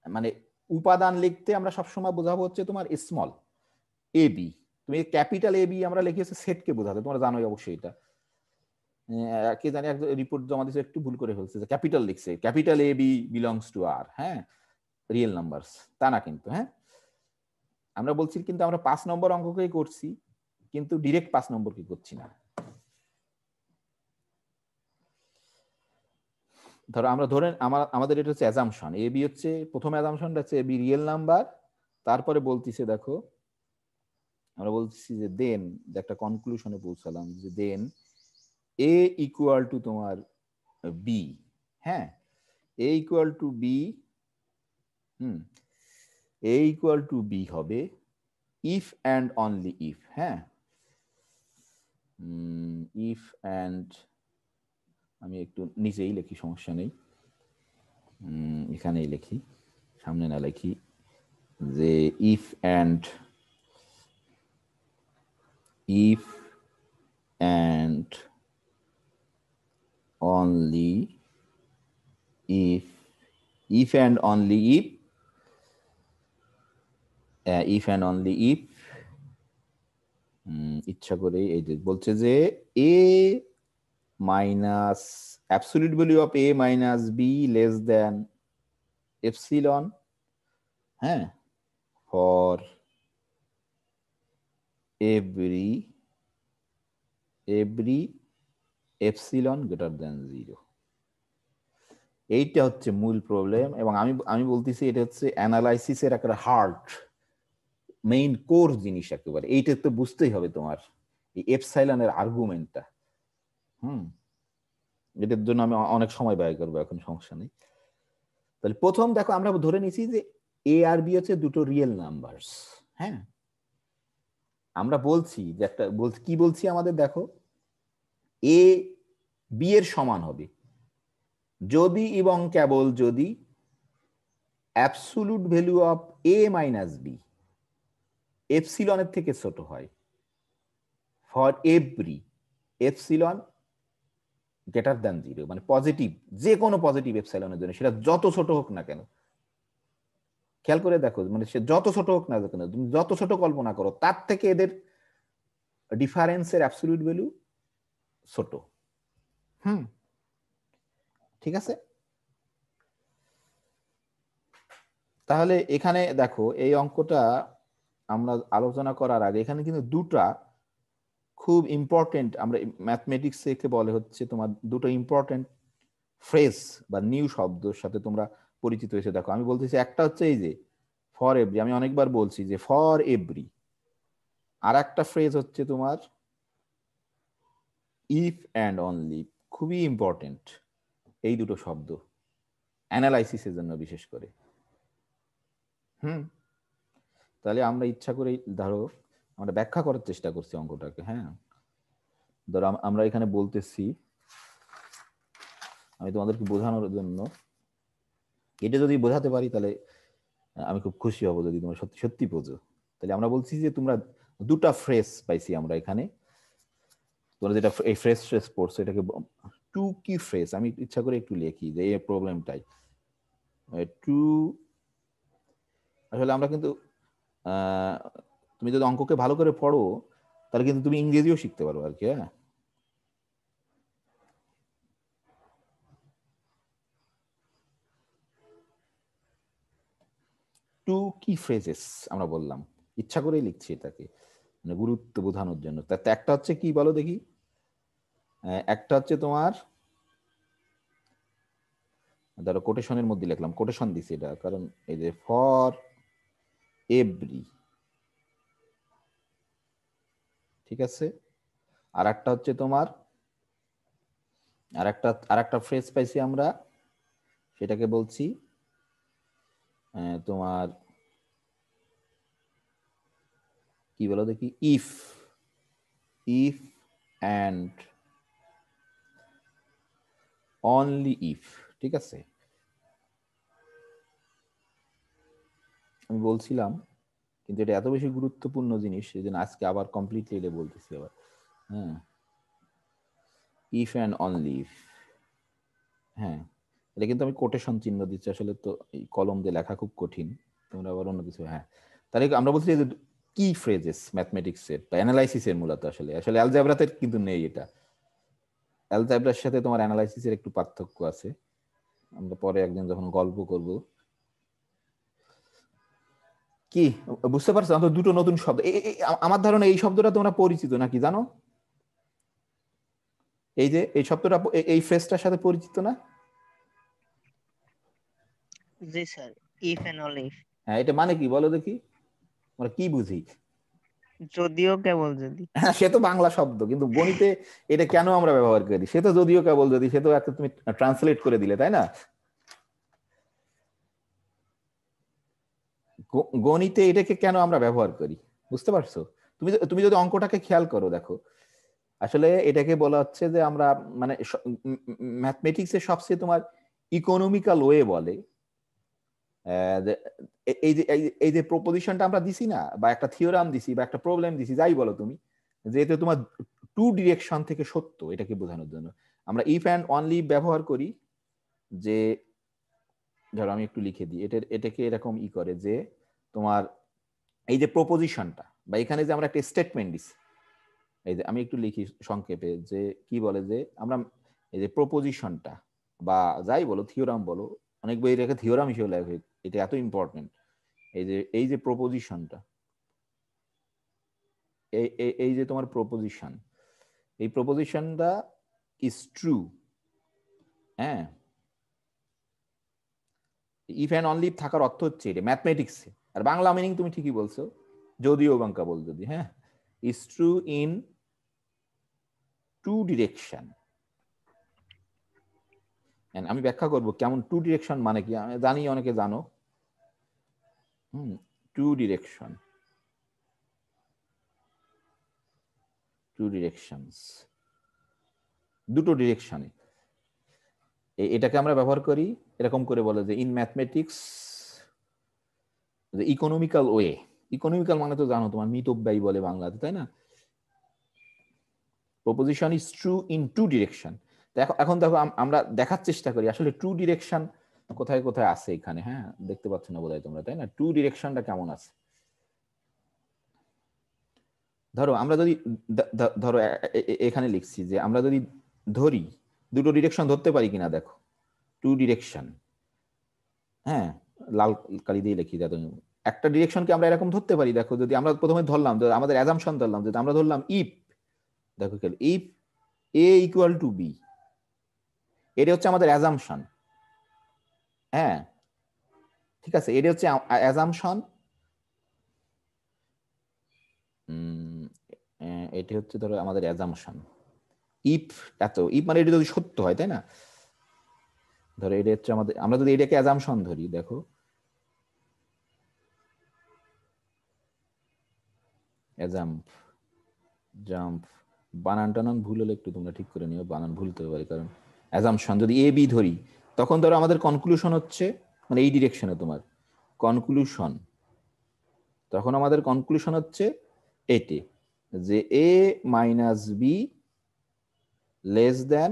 S1: মানে উপাদান লিখতে আমরা সবসময় বোঝাবো হচ্ছে তোমার স্মল এ বি। তুমি ক্যাপিটাল এ বি আমরা লিখি হচ্ছে সেটকে বোঝাতে, তোমরা জানোই অবশ্যই এটা। কে জানি এক রিপোর্ট জমা দিয়েছে, একটু ভুল করে ফেলছে, যে ক্যাপিটাল লিখছে, capital A B belongs to R. হ্যাঁ, রিয়েল নাম্বারস তা না কিন্তু। হ্যাঁ, আমরা বলছি কিন্তু আমরা 5 নম্বর অঙ্ককেই করছি, কিন্তু ডিরেক্ট 5 নম্বর কি করছি না। ধরো আমরা ধরেন আমাদের এটা হচ্ছে অ্যাজাম্পশন, এ বি হচ্ছে প্রথম অ্যাজাম্পশনটা হচ্ছে এ বি রিয়েল নাম্বার, তারপরে বলতিছে দেখো আমরা বলছি যে দেন, একটা কনক্লুশনে পৌঁছালাম যে দেন এ ইকুয়াল টু তোমার বি। হ্যাঁ, A equal to B, A equal to B হবে ইফ অ্যান্ড অনলি ইফ। হ্যাঁ, ইফ অ্যান্ড, আমি একটু নিচেই লিখি, সমস্যা নেই, এখানেই লিখি, সামনে না লিখি, যে if and only if and only and only if ইচ্ছা করে এই যে বলছে যে a minus absolute value of a minus b less than epsilon, হ্যাঁ, for every epsilon greater than 0। এইটা হচ্ছে মূল প্রবলেম, এবং আমি বলতেছি এটা হচ্ছে অ্যানালাইসিসের একটা হার্ট, মেইন কোর জিনিস একেবারে। এইটা তো বুঝতেই হবে তোমার, এই এপসাইলনের আর্গুমেন্টটা। এটার জন্য আমি অনেক সময় ব্যয় করবো, এখন সমস্যা নেই। তাহলে প্রথম দেখো, আমরা ধরে নিছি যে এ আর বি হচ্ছে দুটো রিয়েল নাম্বারস। হ্যাঁ, আমরা বলছি যে একটা কি বলছি আমাদের, দেখো এ বি এর সমান হবে যদি এবং কেবল যদি absolute value of A minus B এপসিলনের থেকে ছোট হয়, for every epsilon greater than 0, মানে পজিটিভ, যে কোনো পজিটিভ এপসাইলনের জন্য, সেটা যত ছোট হোক না কেন। খেয়াল করে দেখো, মানে সে যত ছোট হোক না কেন, তুমি যত ছোট কল্পনা করো, তার থেকে এদের ডিফারেন্সের অ্যাবসলিউট ভ্যালু ছোট। ঠিক আছে। তাহলে এখানে দেখো, এই অঙ্কটা আমরা আলোচনা করার আগে এখানে কিন্তু দুটা খুব ইম্পর্টেন্ট, আমরা ম্যাথমেটিক্স থেকে বলে হচ্ছে তোমার দুটো ইম্পর্টেন্ট ফ্রেজ বা নিউ শব্দের সাথে তোমরা পরিচিত হয়েছে। দেখো আমি বলতেছি, একটা হচ্ছে এই যে ফর এভরি, আমি অনেকবার বলছি যে ফর এভরি, আর একটা ফ্রেজ হচ্ছে তোমার ইফ অ্যান্ড অনলি। খুবই ইম্পর্টেন্ট এই দুটো শব্দ অ্যানালাইসিসের জন্য বিশেষ করে। তাহলে আমরা ইচ্ছা করে ধরো আমরা ব্যাখ্যা করার চেষ্টা করছি অঙ্কটাকে। হ্যাঁ, ধরো আমরা এখানে বলতেছি, আমি তোমাদেরকে বোঝানোর জন্য, এটা যদি বোঝাতে পারি তাহলে আমি খুব খুশি হব, যদি তোমরা সত্যি সত্যি বোঝো। তাহলে আমরা বলছি যে তোমরা দুটা ফ্রেজ পাইছি আমরা এখানে, তোমরা যেটা এই ফ্রেজ পড়ছো এটাকে টু কি ফ্রেজ, আমি ইচ্ছা করে একটু লিখি যে এই প্রবলেমটাই টু। আসলে আমরা কিন্তু তুমি যদি অঙ্ককে ভালো করে পড়ো তাহলে কিন্তু তুমি ইংরেজিও শিখতে পারো আর কি। হ্যাঁ, টু কি ফ্রেজেস আমরা বললাম, ইচ্ছা করেই লিখছি এটাকে, মানে গুরুত্ব বোঝানোর জন্য। তাতে একটা হচ্ছে কি বলো দেখি, একটা হচ্ছে তোমার, ধরো কোটেশনের মধ্যে লিখলাম, কোটেশন দিছি এটা কারণ এই যে ফর এভরি, ঠিক আছে। আর একটা হচ্ছে তোমার, আর একটা ফ্রেজ পাইছি আমরা, সেটাকে বলছি তোমার কি বলো দেখি, ইফ অ্যান্ড অনলি ইফ। ঠিক আছে, আমি বলছিলাম কিন্তু এটা এত বেশি গুরুত্বপূর্ণ জিনিস, সেই জন্য আজকে আবার কমপ্লিটলি এটা বলতেছি আবার। হ্যাঁ, ইফ অ্যান্ড অনলি ইফ। হ্যাঁ, এটা কিন্তু আমি কোটেশন চিহ্ন দিচ্ছি, আসলে তো এই কলম দিয়ে লেখা খুব কঠিন, তোমরা আবার অন্য কিছু। হ্যাঁ, তাহলে আমরা বলছি যে কি ফ্রেজেস ম্যাথমেটিক্সের বা অ্যানালাইসিসের মূলত, আসলে অ্যালজেব্রাতে কিন্তু নেই এটা। অ্যালজেব্রার সাথে তোমার অ্যানালাইসিসের একটু পার্থক্য আছে, আমরা পরে একদিন যখন গল্প করব। কি বুঝতে পারছো? আমাদের দুটো নতুন শব্দ, আমার ধারণা এই শব্দটা তোমরা পরিচিত নাকি জানো? এই যে এই শব্দটা, এই ফ্রেজটার সাথে পরিচিত না?
S2: জি sir, if and only if.
S1: হ্যাঁ, এটা মানে কি বলো দেখি, আমরা কি বুঝি?
S2: যদিও কেবল যদি।
S1: হ্যাঁ, সে তো বাংলা শব্দ, কিন্তু গণিতে এটা কেন আমরা ব্যবহার করি? সে তো যদিও কেবল যদি, সে তো একটা তুমি ট্রান্সলেট করে দিলে, তাই না? গণিতে এটাকে কেন আমরা ব্যবহার করি বুঝতে পারছো? তুমি যদি অঙ্কটাকে খেয়াল করো, দেখো আসলে এটাকে বলা হচ্ছে যে আমরা, মানে ম্যাথমেটিক্সের সবচেয়ে তোমার ইকোনমিক্যাল ওয়ে বলে এই যে প্রপোজিশনটা আমরা দিছি না, বা একটা থিওরাম দিছি বা একটা প্রবলেম দিছি, যাই বলো তুমি, যেহেতু তোমার টু ডিরেকশন থেকে সত্য, এটাকে বোঝানোর জন্য আমরা ইফ অ্যান্ড অনলি ব্যবহার করি। যে ধরো আমি একটু লিখে দিই, এটাকে এরকম করে যে তোমার এই যে প্রপোজিশনটা বা এখানে যে আমরা একটা স্টেটমেন্ট দিছি, এই যে আমি একটু লিখি সংক্ষেপে, যে কি বলে যে আমরা এই যে প্রপোজিশনটা বা যাই বলো, থিওরাম বলো, অনেক বই রেখে থিওরাম হিসেবে লেখে, এটা এত ইম্পর্টেন্ট। এই যে প্রপোজিশনটা, এই যে তোমার প্রপোজিশন, এই প্রপোজিশনটা ইজ ট্রু। হ্যাঁ, ইফ অ্যান্ড অনলি থাকার অর্থ হচ্ছে এটা ম্যাথমেটিক্সে, আর বাংলা মিনিং তুমি ঠিকই বলছো, যদিও বাঙ্কা বল যদি, হ্যাঁ, is true in two direction. আমি ব্যাখ্যা করব কেমন টু ডিরেকশন মানে কি, আমি জানি অনেকে জানো। টু ডিরেকশন, টু ডিরেকশনস, দুটো ডিরেকশনে, এটাকে আমরা ব্যবহার করি এরকম করে বলে যে in mathematics economical way. Economical মানে তো জানো তোমার মিতব্যয়ী বলে বাংলাতে, তাই না? Proposition is true in two direction. এখন দেখো আমরা দেখার চেষ্টা করি আসলে টু ডিরেকশন কোথায় কোথায় আছে এখানে। হ্যাঁ, দেখতে পাচ্ছ না বোধহয় তোমরা, তাই না? টু ডিরেকশনটা কেমন আছে। ধরো আমরা যদি ধরো এখানে লিখছি যে আমরা যদি ধরি দুটো ডিরেকশন ধরতে পারি কিনা, দেখো টু ডিরেকশন। হ্যাঁ, লাল কালি দিয়ে লিখি, দেখো একটা ডিরেকশনকে আমরা এরকম ধরতে পারি। দেখো যদি আমরা প্রথমে ধরলাম, আমাদের অ্যাজাম্পশন ধরলাম, যদি আমরা ধরলাম ইফ, দেখো if A equal to B, এটা হচ্ছে আমাদের অ্যাজাম্পশন। হ্যাঁ, ঠিক আছে, এটা হচ্ছে অ্যাজাম্পশন। এটি হচ্ছে ধরো আমাদের অ্যাজাম্পশন। ইফ ইফ মানে এটা যদি সত্য হয়, তাই না? ধরো এটা হচ্ছে আমাদের, আমরা যদি এটাকে অ্যাজাম্পশন ধরি, দেখো জাম্প, বানান টানান ভুল হলে একটু তোমরা ঠিক করে নিও, বানান ভুলতে পারে। কারণ অ্যাজাম্পশন যদি এ বি ধরি, তখন ধরো আমাদের কনক্লুশন হচ্ছে মানে এই ডিরেকশনে তোমার কনক্লুশন, তখন আমাদের কনক্লুশন হচ্ছে এটি, যে A minus B less than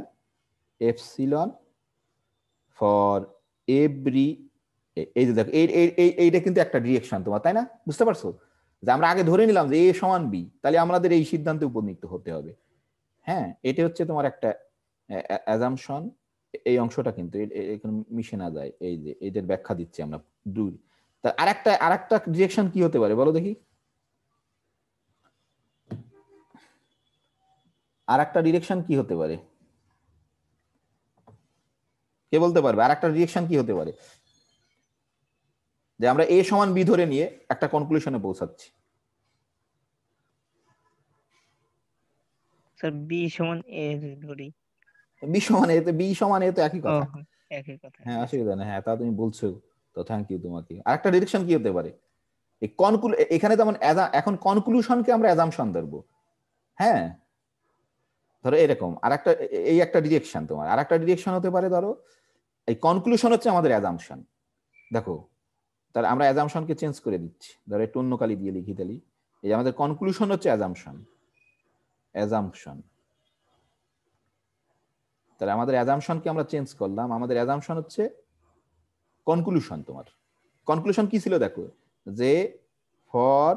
S1: epsilon for every. এই যে দেখো এইটা কিন্তু একটা ডিরেকশন তোমার, তাই না? বুঝতে পারছো যে আমরা আগে ধরে নিলাম যে এ সমান বি, তাহলে আমাদের এই সিদ্ধান্তে উপনীত হতে হবে। হ্যাঁ, এটা হচ্ছে তোমার একটা অ্যাজাম্পশন। এই অংশটা কিন্তু এখানে মিশে না যায়, এই যে এদের ব্যাখ্যা দিচ্ছি আমরা দূর। তা আরেকটা ডিরেকশন কি হতে পারে বলো দেখি, আরেকটা ডিরেকশন কি হতে পারে, কে বলতে পারবে আরেকটা ডিরেকশন কি হতে পারে? যে আমরা এ সমান বি ধরে নিয়ে একটা কনক্লুশনে পৌঁছাচ্ছি।
S2: স্যার বি সমান এ ধরি।
S1: বি সমান এ তো একই
S2: ও
S1: কথা।
S2: একই কথা,
S1: হ্যাঁ,
S2: জি স্যার।
S1: অসুবিধা নেই। হ্যাঁ, তা তুমি বলছো, তো থ্যাংক ইউ তোমাকে। আরেকটা ডিরেকশন কি হতে পারে, এই এখানে যেমন এখন কনক্লুশনকে আমরা অ্যাজাম্পশন ধরবো। হ্যাঁ, ধরো এরকম আরেকটা, এই একটা ডিরেকশন তোমার। আরেকটা ডিরেকশন হতে পারে, ধরো এই কনক্লুশন হচ্ছে আমাদের অ্যাজাম্পশন। দেখো, তাহলে আমরা অ্যাজাম্পশনকে চেঞ্জ করে দিচ্ছি, ধরো একটু অন্য কালি দিয়ে লিখি তালি। এই যে আমাদের কনক্লুশন হচ্ছে অ্যাজাম্পশন। তাহলে আমাদের অ্যাজাম্পশনকে আমরা চেঞ্জ করলাম, আমাদের অ্যাজাম্পশন হচ্ছে কনক্লুশন। তোমার কনক্লুশন কি ছিল দেখো, যে ফর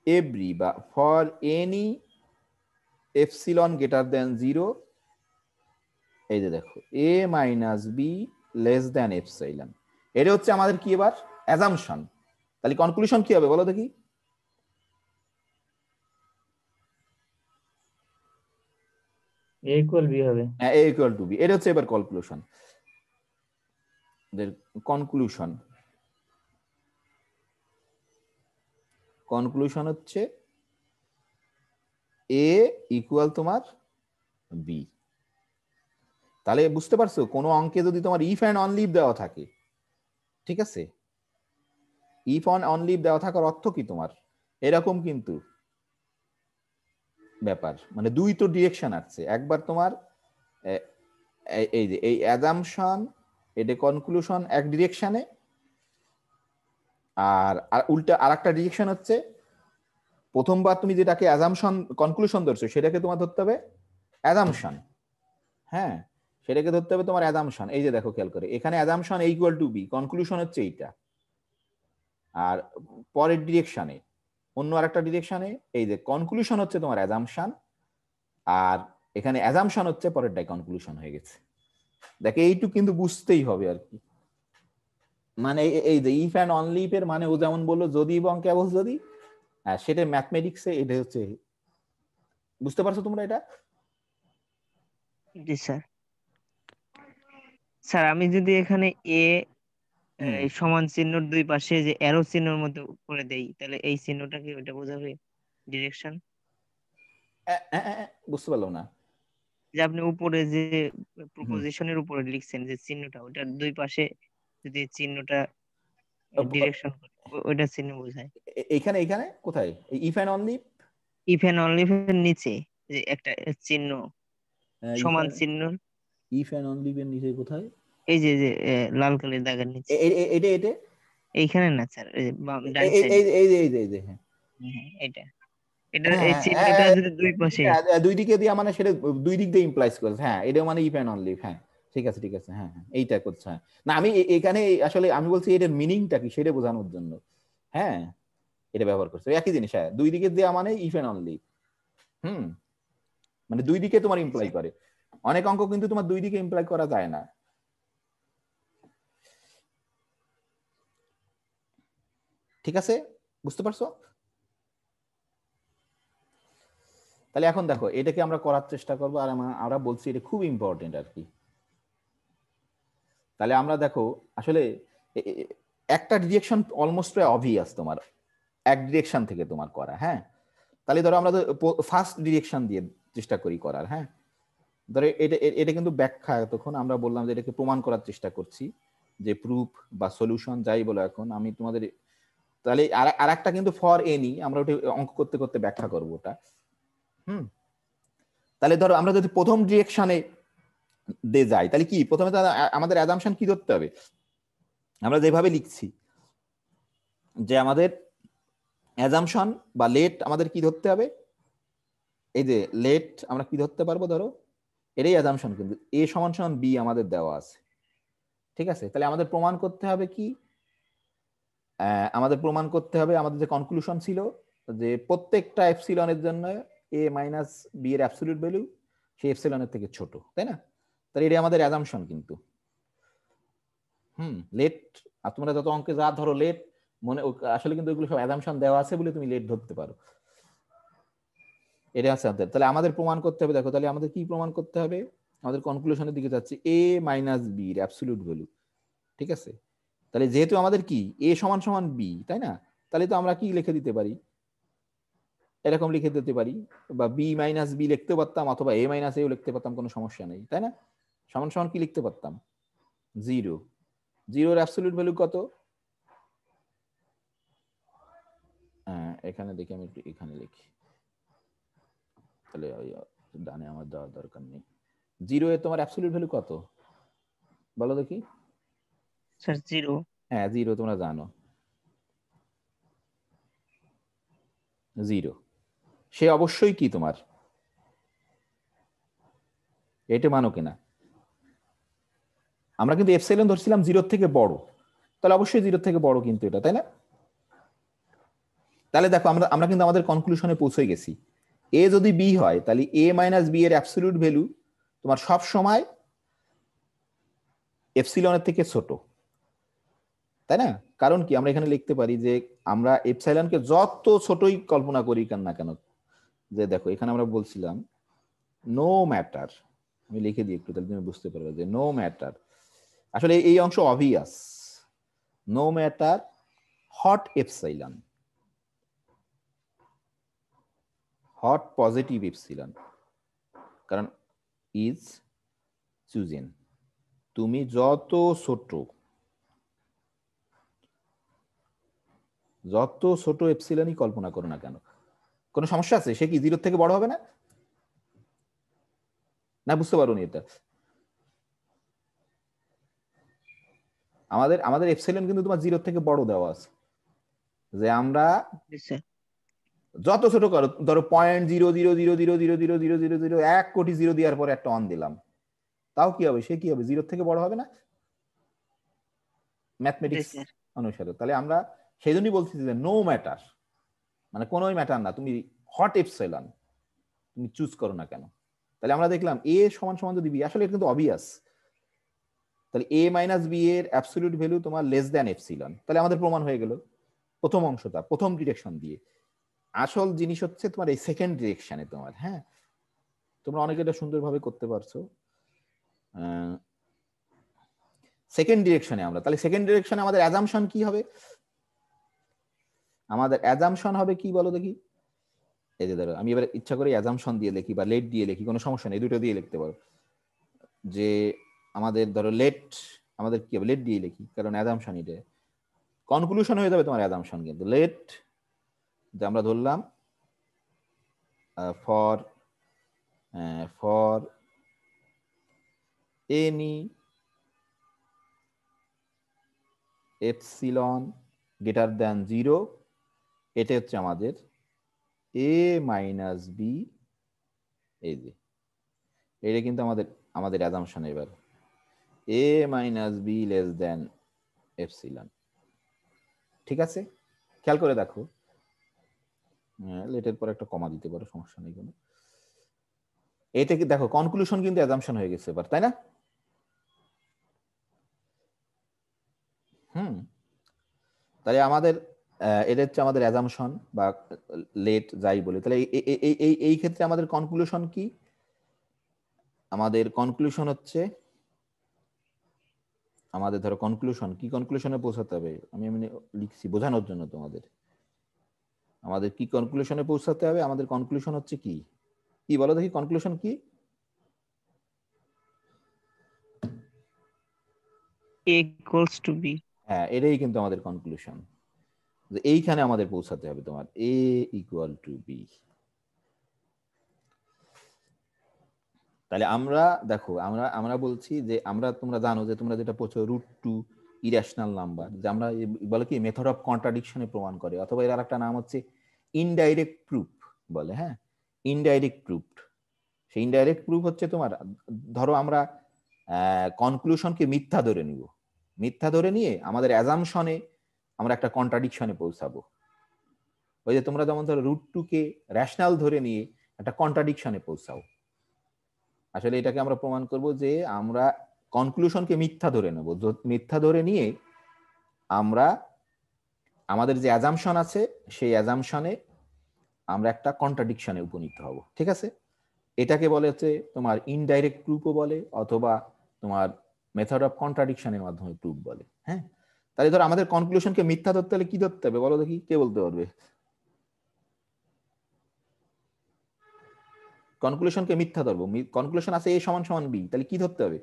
S1: এভরি বা for any epsilon greater than 0, এই যে দেখো A minus B less than epsilon, এটা হচ্ছে আমাদের কি এবার অ্যাজাম্পশন। তাহলে কনক্লুশন কি হবে বলো দেখি?
S2: এ ইকুয়াল বি হবে।
S1: হ্যাঁ, এ ইকুয়াল টু বি, এটা হচ্ছে এবার কনক্লুশন। কনক্লুশন কনক্লুশন হচ্ছে এ ইকুয়াল তোমার বি। তাহলে বুঝতে পারছো, কোনো অঙ্কে যদি তোমার ইফ অ্যান্ড অন লিভ দেওয়া থাকে, ঠিক আছে, ইফ অন অন লিভ দেওয়া থাকার অর্থ কি তোমার এরকম কিন্তু ব্যাপার, মানে দুই তো ডিরেকশন আছে। একবার তোমার এই যে এই অ্যাজাম্পশন এটা কনক্লুশন এক ডিরেকশনে, আর উল্টা আরেকটা ডিরেকশন হচ্ছে প্রথমবার তুমি যেটাকে অ্যাজাম্পশন কনক্লুশন ধরছো সেটাকে তোমার ধরতে হবে অ্যাজাম্পশন। হ্যাঁ, সেটাকে ধরতে হবে তোমার অ্যাজাম্পশন। এই যে দেখো খেয়াল করে, এখানে assumption equal to B, conclusion হচ্ছে এইটা। আর পরের ডিরেকশনে অন্য আরেকটা ডিরেকশনে এই যে কনক্লুশন হচ্ছে তোমার অ্যাজাম্পশন, আর এখানে অ্যাজাম্পশন হচ্ছে পরেরটাই কনক্লুশন হয়ে গেছে। দেখে এইটুকু কিন্তু বুঝতেই হবে আর কি। মানে এই যে ইফ অ্যান্ড অনলি ইফ এর মানে ও যেমন বললো যদি এবং কেবল যদি, হ্যাঁ সেটা ম্যাথমেটিক্সে এটা হচ্ছে। বুঝতে পারছো তোমরা এটা?
S2: জি স্যার। স্যার আমি যদি এখানে এ
S1: হুম,
S2: সমান চিহ্নর দুই পাশে যে অ্যারো চিহ্নের মধ্যে করে দেই, তাহলে এই চিহ্নটা কি ওটা বোঝাবে ডিরেকশন?
S1: বুঝতে পারলাম না।
S2: যে আপনি উপরে যে
S1: হুম,
S2: প্রপোজিশনের উপরে লিখছেন যে চিহ্নটা, ওটার দুই পাশে যদি চিহ্নটা ডিরেকশন করে ওইটা চিহ্ন বোঝায়।
S1: এইখানে এইখানে কোথায় if and only?
S2: If and only এর নিচে যে একটা চিহ্ন
S1: ইফ
S2: সমান চিহ্ন,
S1: ইফ অ্যান্ড অনলি এর নিচে কোথায়?
S2: এই যে যে লাল কালির দাগের নিচে।
S1: এটা এটা
S2: এইখানে না স্যার, এই যে ডান
S1: এই
S2: সাইড।
S1: এই এই যে এই যে এই যে হ্যাঁ
S2: হ্যাঁ এটা, এটা
S1: হ্যাঁ
S2: এই
S1: হ্যাঁ হ্যাঁ,
S2: চিহ্নটা যদি দুই পাশে।
S1: দুই দিকে দিয়া মানে সেটা দুই দিক দিয়ে ইমপ্লাইজ করে, হ্যাঁ এটা মানে ইফ অ্যান্ড অনলি। হ্যাঁ ঠিক আছে ঠিক আছে, হ্যাঁ হ্যাঁ এইটা করছে। হ্যাঁ না আমি এখানে আসলে আমি বলছি এটার মিনিংটা কি সেটা বোঝানোর জন্য। হ্যাঁ এটা ব্যবহার করছে একই জিনিস। হ্যাঁ দুই দিকে দেওয়া মানে ইফ অ্যান্ড অনলি। হুম, মানে দুই দিকে তোমার ইমপ্লাই করে। অনেক অঙ্ক কিন্তু তোমার দুই দিকে ইমপ্লাই করা যায় না। ঠিক আছে, বুঝতে পারছো? তাহলে এখন দেখো এটাকে আমরা করার চেষ্টা করবো, আর আমরা বলছি এটা খুব ইম্পর্টেন্ট আর কি। তাহলে আমরা দেখো আসলে একটা ডিরেকশন অলমোস্ট অবভিয়াস তোমার, এক ডিরেকশন থেকে তোমার করা। হ্যাঁ তাহলে ধরো আমরা ফার্স্ট ডিরেকশন দিয়ে চেষ্টা করি করার। হ্যাঁ ধরো এটা এটা কিন্তু ব্যাখ্যা, তখন আমরা বললাম যে এটাকে প্রমাণ করার চেষ্টা করছি, যে প্রুফ বা সলিউশন যাই বলো এখন আমি তোমাদের। তাহলে আর একটা কিন্তু ফর এনি আমরা ওটা অঙ্ক করতে করতে ব্যাখ্যা করবো ওটা। হুম, তাহলে ধরো আমরা যদি প্রথম ডিরেকশনে দিয়ে যাই তাহলে কি প্রথমে আমাদের অ্যাজাম্পশন কি ধরতে হবে? আমরা যেভাবে লিখছি যে আমাদের অ্যাজাম্পশন বা লেট আমাদের কি ধরতে হবে, এই যে লেট আমরা কি ধরতে পারবো, ধরো এটাই অ্যাজাম্পশন, কিন্তু এ সমান সমান বি আমাদের দেওয়া আছে। ঠিক আছে, তাহলে আমাদের প্রমাণ করতে হবে কি, আমাদের প্রমাণ করতে হবে আমাদের যে কনক্লুশন ছিল যে প্রত্যেকটা এপসিলনের জন্য এ মাইনাস বি এর অ্যাবসলিউট ভ্যালু সেই এপসিলনের থেকে ছোট, তাই না? তাহলে এটা আমাদের অ্যাজাম্পশন কিন্তু। লেট, আর তোমরা যত অঙ্কে যা ধরো লেট মনে, আসলে কিন্তু এগুলো সব অ্যাজাম্পশন দেওয়া আছে বলে তুমি লেট ধরতে পারো। এটা আছে আমাদের। তাহলে আমাদের প্রমাণ করতে হবে, দেখো তাহলে আমাদের কি প্রমাণ করতে হবে, আমাদের কনক্লুশনের দিকে যাচ্ছে এ মাইনাস বি এর অ্যাবসলিউট ভ্যালু। ঠিক আছে, তাহলে যেহেতু আমাদের কি এ সমান সমান বি, তাই না? তাহলে তো আমরা কি লিখে দিতে পারি, এরকম লিখে দিতে পারি, বা বি মাইনাস বি লিখতে পারতাম, অথবা এ মাইনাস এও লিখতে পারতাম, কোনো সমস্যা নেই, তাই না? সমান সমান কি লিখতে পারতাম, জিরো। জিরোর অ্যাবসলিউট ভ্যালু কত? এখানে দেখি, আমি একটু এখানে লিখি, তাহলে ডানে আমার দেওয়ার দরকার নেই। জিরো এ তোমার অ্যাবসলিউট ভ্যালু কত বলো দেখি?
S2: Sir zero.
S1: হ্যাঁ জিরো তোমরা জানো, জিরো। সে অবশ্যই কি তোমার এটা মানো কিনা, আমরা কিন্তু এপসাইলন ধরছিলাম জিরোর থেকে বড়, তাহলে অবশ্যই জিরোর থেকে বড় কিন্তু এটা, তাই না? তাহলে দেখো আমরা আমরা কিন্তু আমাদের কনক্লুশনে পৌঁছে গেছি, এ যদি বি হয় তাহলে এ মাইনাস বি এর অ্যাবসলিউট ভ্যালু তোমার সব সময় এপসিলনের থেকে ছোট, তাই না? কারণ কি আমরা এখানে লিখতে পারি যে আমরা এপসাইলনকে যত ছোটই কল্পনা করি কেন না কেন, যে দেখো এখানে আমরা বলছিলাম নো ম্যাটার, আমি লিখে দিই একটু তাহলে তুমি বুঝতে পারবে যে নো ম্যাটার, আসলে এই অংশ obvious, no matter what epsilon, what positive epsilon, কারণ ইজ চুজেন, তুমি যত ছোট, যত ছোট এপসিলনই কল্পনা করো না কেন, কোনো সমস্যা আছে? সে কি জিরোর থেকে বড় হবে না? না বুঝতে পারো নি এটা? আমাদের আমাদের এপসিলন কিন্তু তোমার 0 থেকে বড় দেওয়া আছে, যে আমরা
S2: জি স্যার।
S1: যত ছোট করো, ধরো 0.00000000001 কোটি জিরো দেওয়ার পরে একটা অন দিলাম, তাও কি হবে, সে কি হবে, 0 থেকে বড় হবে না
S2: জি
S1: ম্যাথমেটিক্স
S2: স্যার।
S1: অনুসারে। তাহলে আমরা সেই জন্যই বলছি যে নো ম্যাটার, মানে কোনোই ম্যাটার না, তুমি হট এপসিলন তুমি চুজ করো না কেন। তাহলে আমরা দেখলাম এ সমান সমান যদি বি, আসলে এটা কিন্তু অবভিয়াস, তাহলে এ মাইনাস বি এর অ্যাবসলিউট ভ্যালু তোমার লেস দ্যান এপসিলন, তাহলে আমাদের প্রমাণ হয়ে গেল প্রথম অংশটা, প্রথম ডিরেকশন দিয়ে। আসল জিনিস হচ্ছে তোমার এই সেকেন্ড ডিরেকশনে তোমার, হ্যাঁ তোমরা অনেকে এটা সুন্দরভাবে করতে পারছো। সেকেন্ড ডিরেকশনে আমরা, তাহলে সেকেন্ড ডিরেকশনে আমাদের অ্যাজাম্পশন কি হবে, আমাদের অ্যাজাম্পশন হবে কি বলো দেখি। এই যে ধরো আমি এবার ইচ্ছা করে অ্যাজাম্পশন দিয়ে লিখি বা লেট দিয়ে লিখি, কোনো সমস্যা নেই, দুটো দিয়ে লিখতে পারো। যে আমাদের ধরো লেট, আমাদের কি হবে, লেট দিয়ে লিখি কারণ অ্যাজাম্পশন এটা কনক্লুশন হয়ে যাবে তোমার অ্যাজাম্পশন, কিন্তু লেট যে আমরা ধরলাম for for any epsilon greater than 0, এটা হচ্ছে আমাদের এ মাইনাস বি, এই যে এটা কিন্তু আমাদের আমাদের অ্যাজাম্পশন এবার A minus B less than epsilon. ঠিক আছে, খেয়াল করে দেখো, লেটের পর একটা কমা দিতে পারো, সমস্যা নেই কোনো। এটা কি দেখো কনক্লুশন কিন্তু অ্যাজাম্পশন হয়ে গেছে এবার, তাই না? তাহলে আমাদের এটা হচ্ছে আমাদের অ্যাজাম্পশন বা লেট যাই বলে। তাহলে এই ক্ষেত্রে আমাদের কনক্লুশন কি, আমাদের কনক্লুশন হচ্ছে, আমাদের ধরো কনক্লুশন কি, কনক্লুশনে পৌঁছাতে হবে, আমি এমনি লিখছি বোঝানোর জন্য তোমাদের, আমাদের কি কনক্লুশনে পৌঁছাতে হবে, আমাদের কনক্লুশন হচ্ছে কি, কি বলো দেখি কনক্লুশন কি?
S2: A equals to B।
S1: হ্যাঁ এটাই কিন্তু আমাদের কনক্লুশন, যে এইখানে আমাদের পৌঁছাতে হবে তোমার এ ইকুয়াল টু বি। তাহলে আমরা দেখো আমরা আমরা বলছি যে আমরা, তোমরা জানো যে তোমরা যেটা পড়ছো √2 ইরেশনাল নাম্বার, যে আমরা বলে কি মেথড অফ কন্ট্রাডিকশনে প্রমাণ করে, অথবা এর আরেকটা নাম হচ্ছে ইনডাইরেক্ট প্রুফ বলে, হ্যাঁ ইনডাইরেক্ট প্রুফ। সেই ইনডাইরেক্ট প্রুফ হচ্ছে তোমার, ধরো আমরা কনক্লুশনকে মিথ্যা ধরে নিব, মিথ্যা ধরে নিয়ে আমাদের অ্যাজাম্পশনে আমরা একটা কন্ট্রাডিকশনে পৌঁছাবো। ওই যে তোমরা যেমন ধরো √2 কে রেশনাল ধরে নিয়ে একটা কন্ট্রাডিকশনে পৌঁছাও, আসলে এটাকে আমরা প্রমাণ করব যে আমরা কনক্লুশনকে মিথ্যা ধরে নেব, মিথ্যা ধরে নিয়ে আমরা আমাদের যে অ্যাজাম্পশন আছে সেই অ্যাজাম্পশনে আমরা একটা কন্ট্রাডিকশনে উপনীত হব। ঠিক আছে, এটাকে বলে হচ্ছে তোমার ইনডাইরেক্ট প্রুফও বলে, অথবা তোমার মেথড অফ কন্ট্রাডিকশনের মাধ্যমে প্রুফ বলে। হ্যাঁ, তাহলে ধর আমাদের কনক্লুশনকে মিথ্যা ধরতে হলে কি ধরতে হবে বলো দেখি, কে বলতে পারবে? কনক্লুশনকে মিথ্যা ধরবো, কনক্লুশন আছে এ সমান সমান বি, তাহলে কি ধরতে হবে?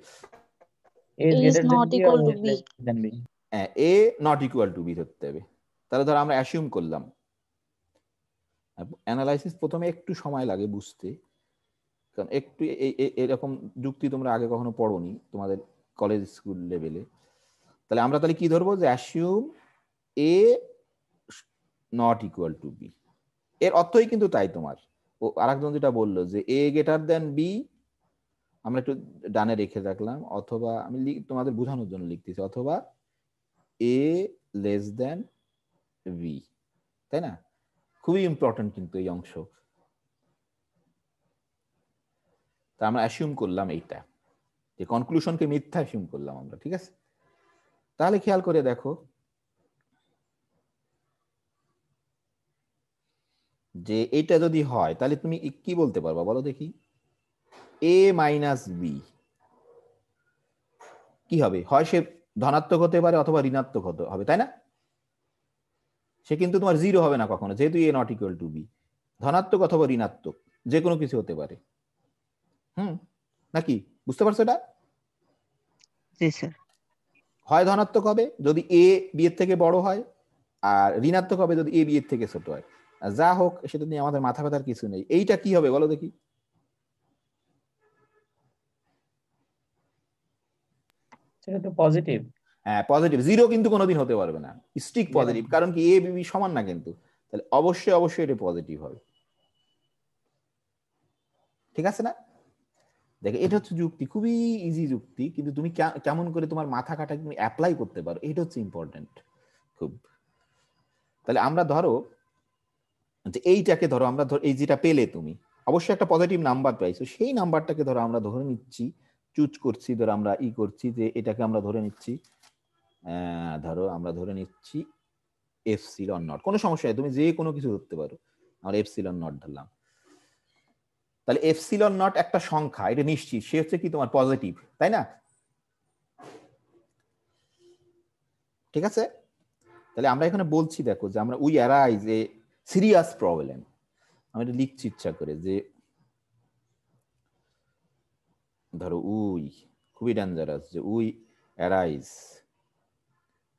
S3: A is
S4: is
S3: greater than
S4: not
S3: B or
S4: equal to
S3: less
S4: B.
S3: than B.
S1: হ্যাঁ, এ নট ইকুয়াল টু বি ধরতে হবে। তাহলে ধর আমরা অ্যাসিউম করলাম, অ্যানালাইসিস প্রথমে একটু সময় লাগে বুঝতে, কারণ একটু এরকম যুক্তি তোমরা আগে কখনো পড়োনি তোমাদের কলেজ স্কুল লেভেলে। তাহলে আমরা তাহলে কি ধরবো, যে assume A not equal to B, এর অর্থই কিন্তু তাই তোমার। ও আরেকজন যেটা বললো যে এ গ্রেটার দেন বি, আমরা একটু ডানে রেখে রাখলাম, অথবা আমি তোমাদের বোঝানোর জন্য লিখতেছি, অথবা এ লেস দেন বি, তাই না? খুবই ইম্পর্টেন্ট কিন্তু এই অংশ। তা আমরা অ্যাসিউম করলাম এইটা, যে কনক্লুশনকে মিথ্যা অ্যাসিউম করলাম আমরা। ঠিক আছে, তাহলে খেয়াল করে দেখো যে এটা যদি হয় তাহলে তুমি কি বলতে পারবা বলো দেখি, এ মাইনাস বি কি হবে, হয় সে ধনাত্মক হতে পারে অথবা ঋণাত্মক হতে হবে, তাই না? সে কিন্তু তোমার 0 হবে না কখনো, যেহেতু এ নট ইকুয়াল টু বি, ধনাত্মক অথবা ঋণাত্মক যে কোনো কিছু হতে পারে। নাকি বুঝতে পারছো এটা?
S2: জি স্যার।
S1: হয় ধনাত্মক হবে যদি এ বি এর থেকে বড় হয়, আর ঋণাত্মক হবে যদি এ বি এর থেকে ছোট হয়। যা হোক সেটা নিয়ে আমাদের মাথা ব্যথার কিছু নেই। এইটা কি হবে বলো দেখি?
S3: সেটা তো পজিটিভ।
S1: হ্যাঁ পজিটিভ, জিরো কিন্তু কোনোদিন হতে পারবে না, স্ট্রিক পজিটিভ, কারণ কি এ বি সমান না কিন্তু, তাহলে অবশ্যই অবশ্যই এটা পজিটিভ হবে। ঠিক আছে না? দেখো এটা হচ্ছে যুক্তি, খুবই ইজি যুক্তি, কিন্তু তুমি কেমন করে তোমার মাথা কাটা তুমি অ্যাপ্লাই করতে পারো, এটা হচ্ছে ইম্পর্টেন্ট খুব। তাহলে আমরা ধরো যে এইটাকে ধরো আমরা এই যেটা পেলে তুমি অবশ্যই একটা পজিটিভ নাম্বার পাইছো, সেই নাম্বারটাকে ধরো আমরা ধরে নিচ্ছি, চুজ করছি, ধরো আমরা করছি যে এটাকে আমরা ধরে নিচ্ছি, ধরো আমরা ধরে নিচ্ছি এপসিলন নট, কোনো সমস্যা নেই, তুমি যে কোনো কিছু ধরতে পারো, আমরা এপসিলন নট ধরলাম। তাহলে এপসিলন নট একটা সংখ্যা, এটা নিশ্চিত সে হচ্ছে কি তোমার পজিটিভ, তাই না? ঠিক আছে, তাহলে আমরা এখানে বলছি দেখো যে আমরা we arise A serious problem, আমি এটা লিখছি ইচ্ছা করে যে ধরো উই খুবই ডেঞ্জারাস, যে উই অ্যারাইজ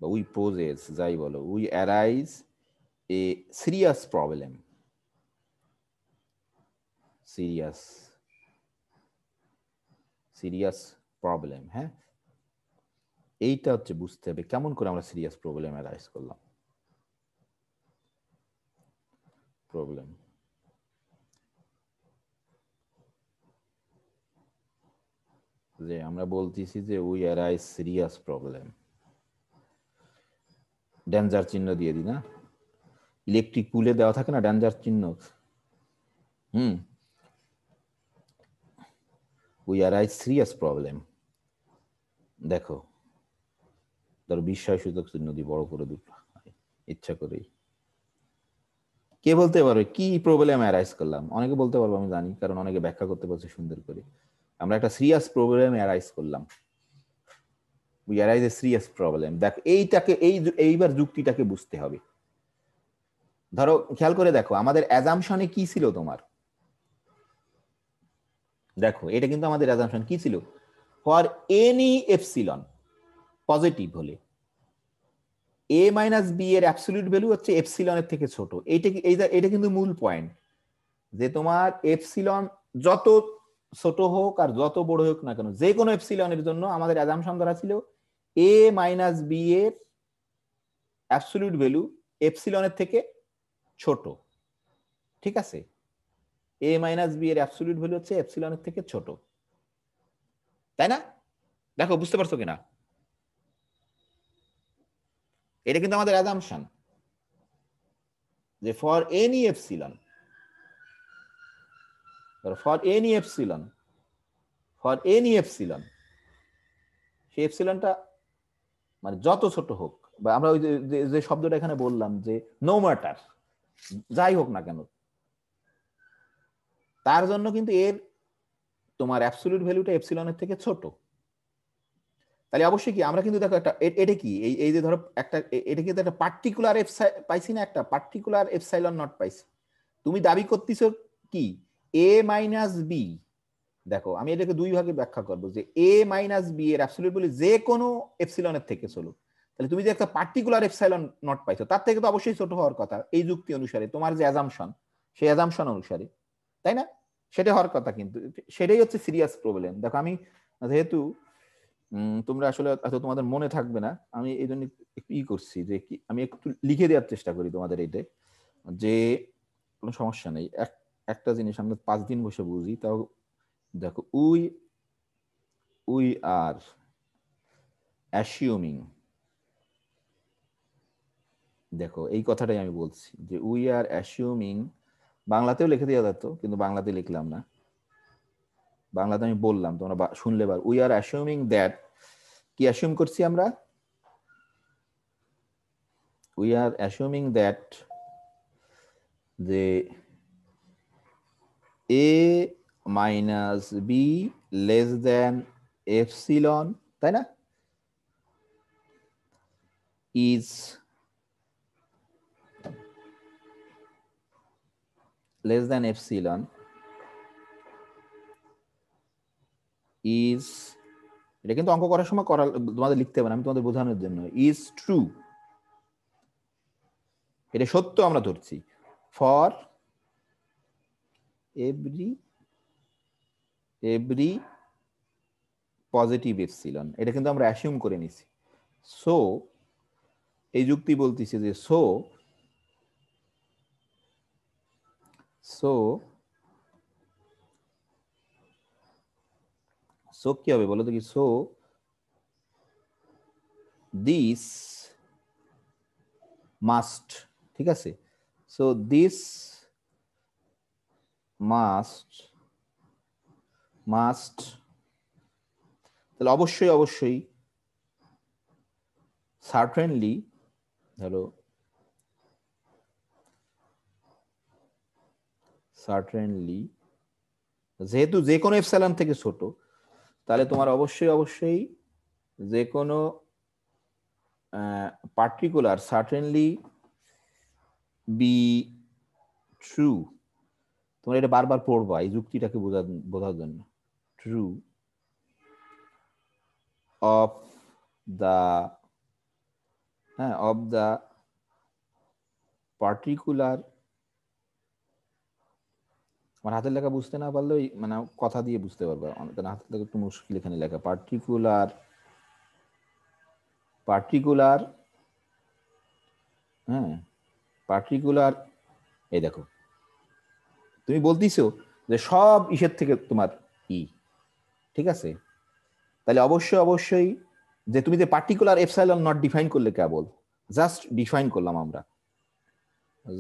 S1: বা উই পোজেস যাই বলো, we arise A serious problem, serious serious problem. হ্যাঁ, এইটা হচ্ছে বুঝতে হবে কেমন করে আমরা সিরিয়াস প্রবলেম অ্যারাইজ করলাম। প্রবলেম যে আমরা বলতেছি যে we arise serious problem, danger চিহ্ন দিয়ে দিই না, ইলেকট্রিক পুলে দেওয়া থাকে না ডেঞ্জার চিহ্ন, উই অ্যারাইজ সিরিয়াস প্রবলেম। দেখো ধরো বিস্ময় সূচক চিহ্ন দিয়ে বড় করে দুটো ইচ্ছা করেই, কে বলতে পারবে কি প্রবলেম অ্যারাইজ করলাম? অনেকে বলতে পারবো, আমি জানি, কারণ অনেকে ব্যাখ্যা করতে পারছে সুন্দর করে। আমরা একটা সিরিয়াস প্রবলেম অ্যারাইজ করলাম, we arise A serious problem. দেখ এইটাকে এইবার যুক্তিটাকে বুঝতে হবে। ধরো খেয়াল করে দেখো আমাদের অ্যাজাম্পশনে কি ছিল তোমার, দেখো এটা কিন্তু আমাদের অ্যাজাম্পশন কি ছিল, ফর এনি এপসিলন পজিটিভ হলে এ মাইনাস বি এর অ্যাবসলিউট ভ্যালু হচ্ছে এপসিলনের থেকে ছোট। এটা কিন্তু মূল পয়েন্ট, যে তোমার এপসিলন যত ছোট হোক আর যত বড় হোক না কেন, যে কোনো এপসিলনের জন্য আমাদের অ্যাজাম্পশন ধরা ছিল এ মাইনাস বি এর অ্যাবসলিউট ভ্যালু এপসিলনের থেকে ছোট। ঠিক আছে, এ মাইনাস বি এর অ্যাবসলিউট ভ্যালু হচ্ছে এপসিলনের থেকে ছোট, তাই না? দেখো বুঝতে পারছো কিনা, এটা কিন্তু আমাদের অ্যাজাম্পশন যে for any epsilon, for any epsilon, for any epsilon, সেই এপসিলনটা মানে যত ছোট হোক, বা আমরা ওই যে শব্দটা এখানে বললাম যে নো ম্যাটার, যাই হোক না কেন, তার জন্য কিন্তু এর তোমার অ্যাবসলিউট ভ্যালুটা এপসিলনের থেকে ছোট। তাহলে অবশ্যই কি আমরা কিন্তু দেখো একটা এটা কি এই যে ধরো একটা এটা কিন্তু একটা পার্টিকুলার পাইছি না, একটা পার্টিকুলার এপসাইলন নট পাইছি। তুমি দাবি করতেছো কি এ মাইনাস বি, দেখো আমি এটাকে দুই ভাগে ব্যাখ্যা করবো, যে এ মাইনাস বি এর অ্যাবসলিউট ভ্যালু যে কোনো এপসিলনের থেকে ছোট। তাহলে তুমি যে একটা পার্টিকুলার এপসাইলন নট পাইছো তার থেকে তো অবশ্যই ছোট হওয়ার কথা এই যুক্তি অনুসারে, তোমার যে অ্যাজাম্পশন সেই অ্যাজাম্পশন অনুসারে, তাই না? সেটা হওয়ার কথা, কিন্তু সেটাই হচ্ছে সিরিয়াস প্রবলেম। দেখো আমি যেহেতু তোমরা আসলে হয়তো তোমাদের মনে থাকবে না, আমি এই জন্য একটু করছি যে কি আমি একটু লিখে দেওয়ার চেষ্টা করি তোমাদের এইটা, যে কোনো সমস্যা নেই, একটা জিনিস আমরা 5 দিন বসে বুঝি তাও। দেখো উই উই আর অ্যাসিউমিং, দেখো এই কথাটাই আমি বলছি যে উই আর অ্যাসিউমিং, বাংলাতেও লিখে দেওয়া যেত কিন্তু বাংলাতে লিখলাম না, বাংলাতে আমি বললাম তোমরা শুনলে। উই আর অ্যাসিউমিং দ্যাট, কি অ্যাসিউম করছি আমরা, উই আর অ্যাসিউমিং দ্যাট যে A minus B less than epsilon, তাই না, is less than epsilon is, এটা কিন্তু অঙ্ক করার সময় তোমাদের লিখতে হবে না, আমি তোমাদের বোঝানোর জন্য, ইজ ট্রু, এটা সত্য আমরা ধরছি, ফর এভরি পজিটিভ এপসিলন, এটা কিন্তু আমরা অ্যাসিউম করে নিছি। সো এই যুক্তি বলতেছে যে সো সো সো কি হবে বলো দেখি? সো দিস মাস্ট, ঠিক আছে, সো দিস মাস্ট মাস্ট তাহলে অবশ্যই অবশ্যই সার্টেনলি, ধরো সার্টেনলি, যেহেতু যে কোনো এপসাইলন থেকে ছোট, তাহলে তোমার অবশ্যই অবশ্যই যে কোনো পার্টিকুলার সার্টেনলি বি ট্রু। তোমরা এটা বারবার পড়বা এই যুক্তিটাকে বোঝার জন্য। ট্রু অফ দা, হ্যাঁ, অফ দা পার্টিকুলার, আমার হাতের লেখা বুঝতে না পারলেও মানে কথা দিয়ে বুঝতে পারবে, হাতের লেখা একটু মুশকিল এখানে লেখা। পার্টিকুলার পার্টিকুলার হ্যাঁ পার্টিকুলার, এই দেখো তুমি বলতেছো যে সব ইসের থেকে তোমার ই, ঠিক আছে, তাহলে অবশ্যই অবশ্যই যে তুমি যে পার্টিকুলার এপসাইলন নট ডিফাইন করলে কেবল জাস্ট ডিফাইন করলাম আমরা,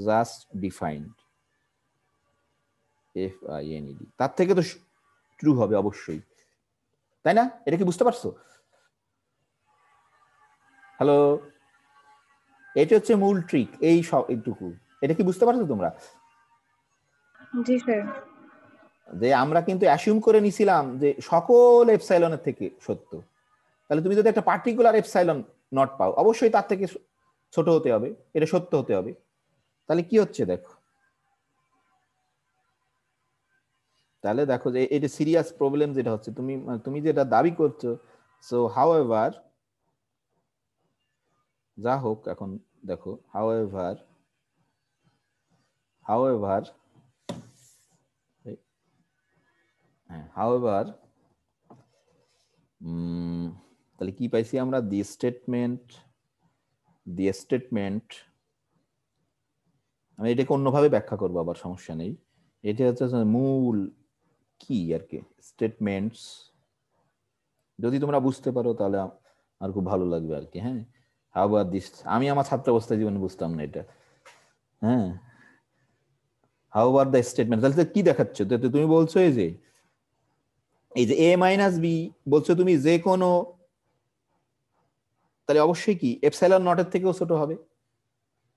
S1: জাস্ট ডিফাইন্ড FINED, তার থেকে তো ট্রু হবে অবশ্যই, তাই না? এটা কি বুঝতে পারছো? হ্যালো, এটা হচ্ছে মূল ট্রিক, এই সব এইটুকু। এটা কি বুঝতে পারছো তোমরা?
S3: জি স্যার।
S1: যে আমরা কিন্তু অ্যাসিউম করে নিছিলাম যে সকল এপসাইলনের থেকে সত্য, তাহলে তুমি যদি একটা পার্টিকুলার এপসাইলন নট পাও, অবশ্যই তার থেকে ছোট হতে হবে, এটা সত্য হতে হবে। তাহলে কি হচ্ছে দেখো, তাহলে দেখো যে এটা সিরিয়াস প্রবলেম যেটা হচ্ছে, তুমি তুমি যেটা দাবি করছো। সো হাউএভার, যা হোক এখন দেখো, হাউএভার হাউএভার হাউএভার তাহলে কি পাইছি আমরা? দি স্টেটমেন্ট, আমি এটাকে অন্যভাবে ব্যাখ্যা করবো, আবার সমস্যা নেই। এটা হচ্ছে মূল কি আর কি, স্টেটমেন্টস, যদি তোমরা বুঝতে পারো তাহলে আর খুব ভালো লাগবে আর কি। হ্যাঁ, হাউএভার দিস, আমি আমার ছাত্র অবস্থায় জীবনে বুঝতাম না এটা। হ্যাঁ, হাউএভার দ্য স্টেটমেন্ট, তাহলে কি দেখাচ্ছ? তুমি বলছো এই যে A-B বলছো তুমি যে কোনো, তাহলে অবশ্যই কি এপসাইলন নটের থেকেও ছোট হবে,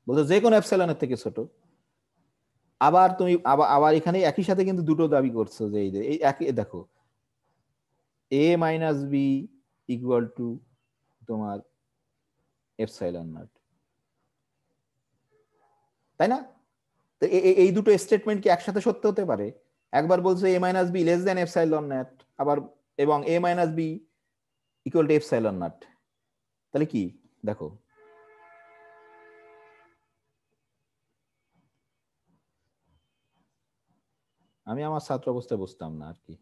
S1: বলছো যে কোনো এপসাইলনের থেকে ছোট। আবার তুমি আবার আবার এখানে একই সাথে কিন্তু দুটো দাবি করছো যে এই একই দেখো, A-B ইকুয়াল টু তোমার এপসাইলন নট, তাই না? তো এই দুটো স্টেটমেন্ট কি একসাথে সত্য হতে পারে? একবার বলছো A-B less than epsilon not, আবার এবং A-B equal to epsilon not, তাহলে কি দেখো, আমি আমার ছাত্র অবস্থায় বুঝতাম না আর কি,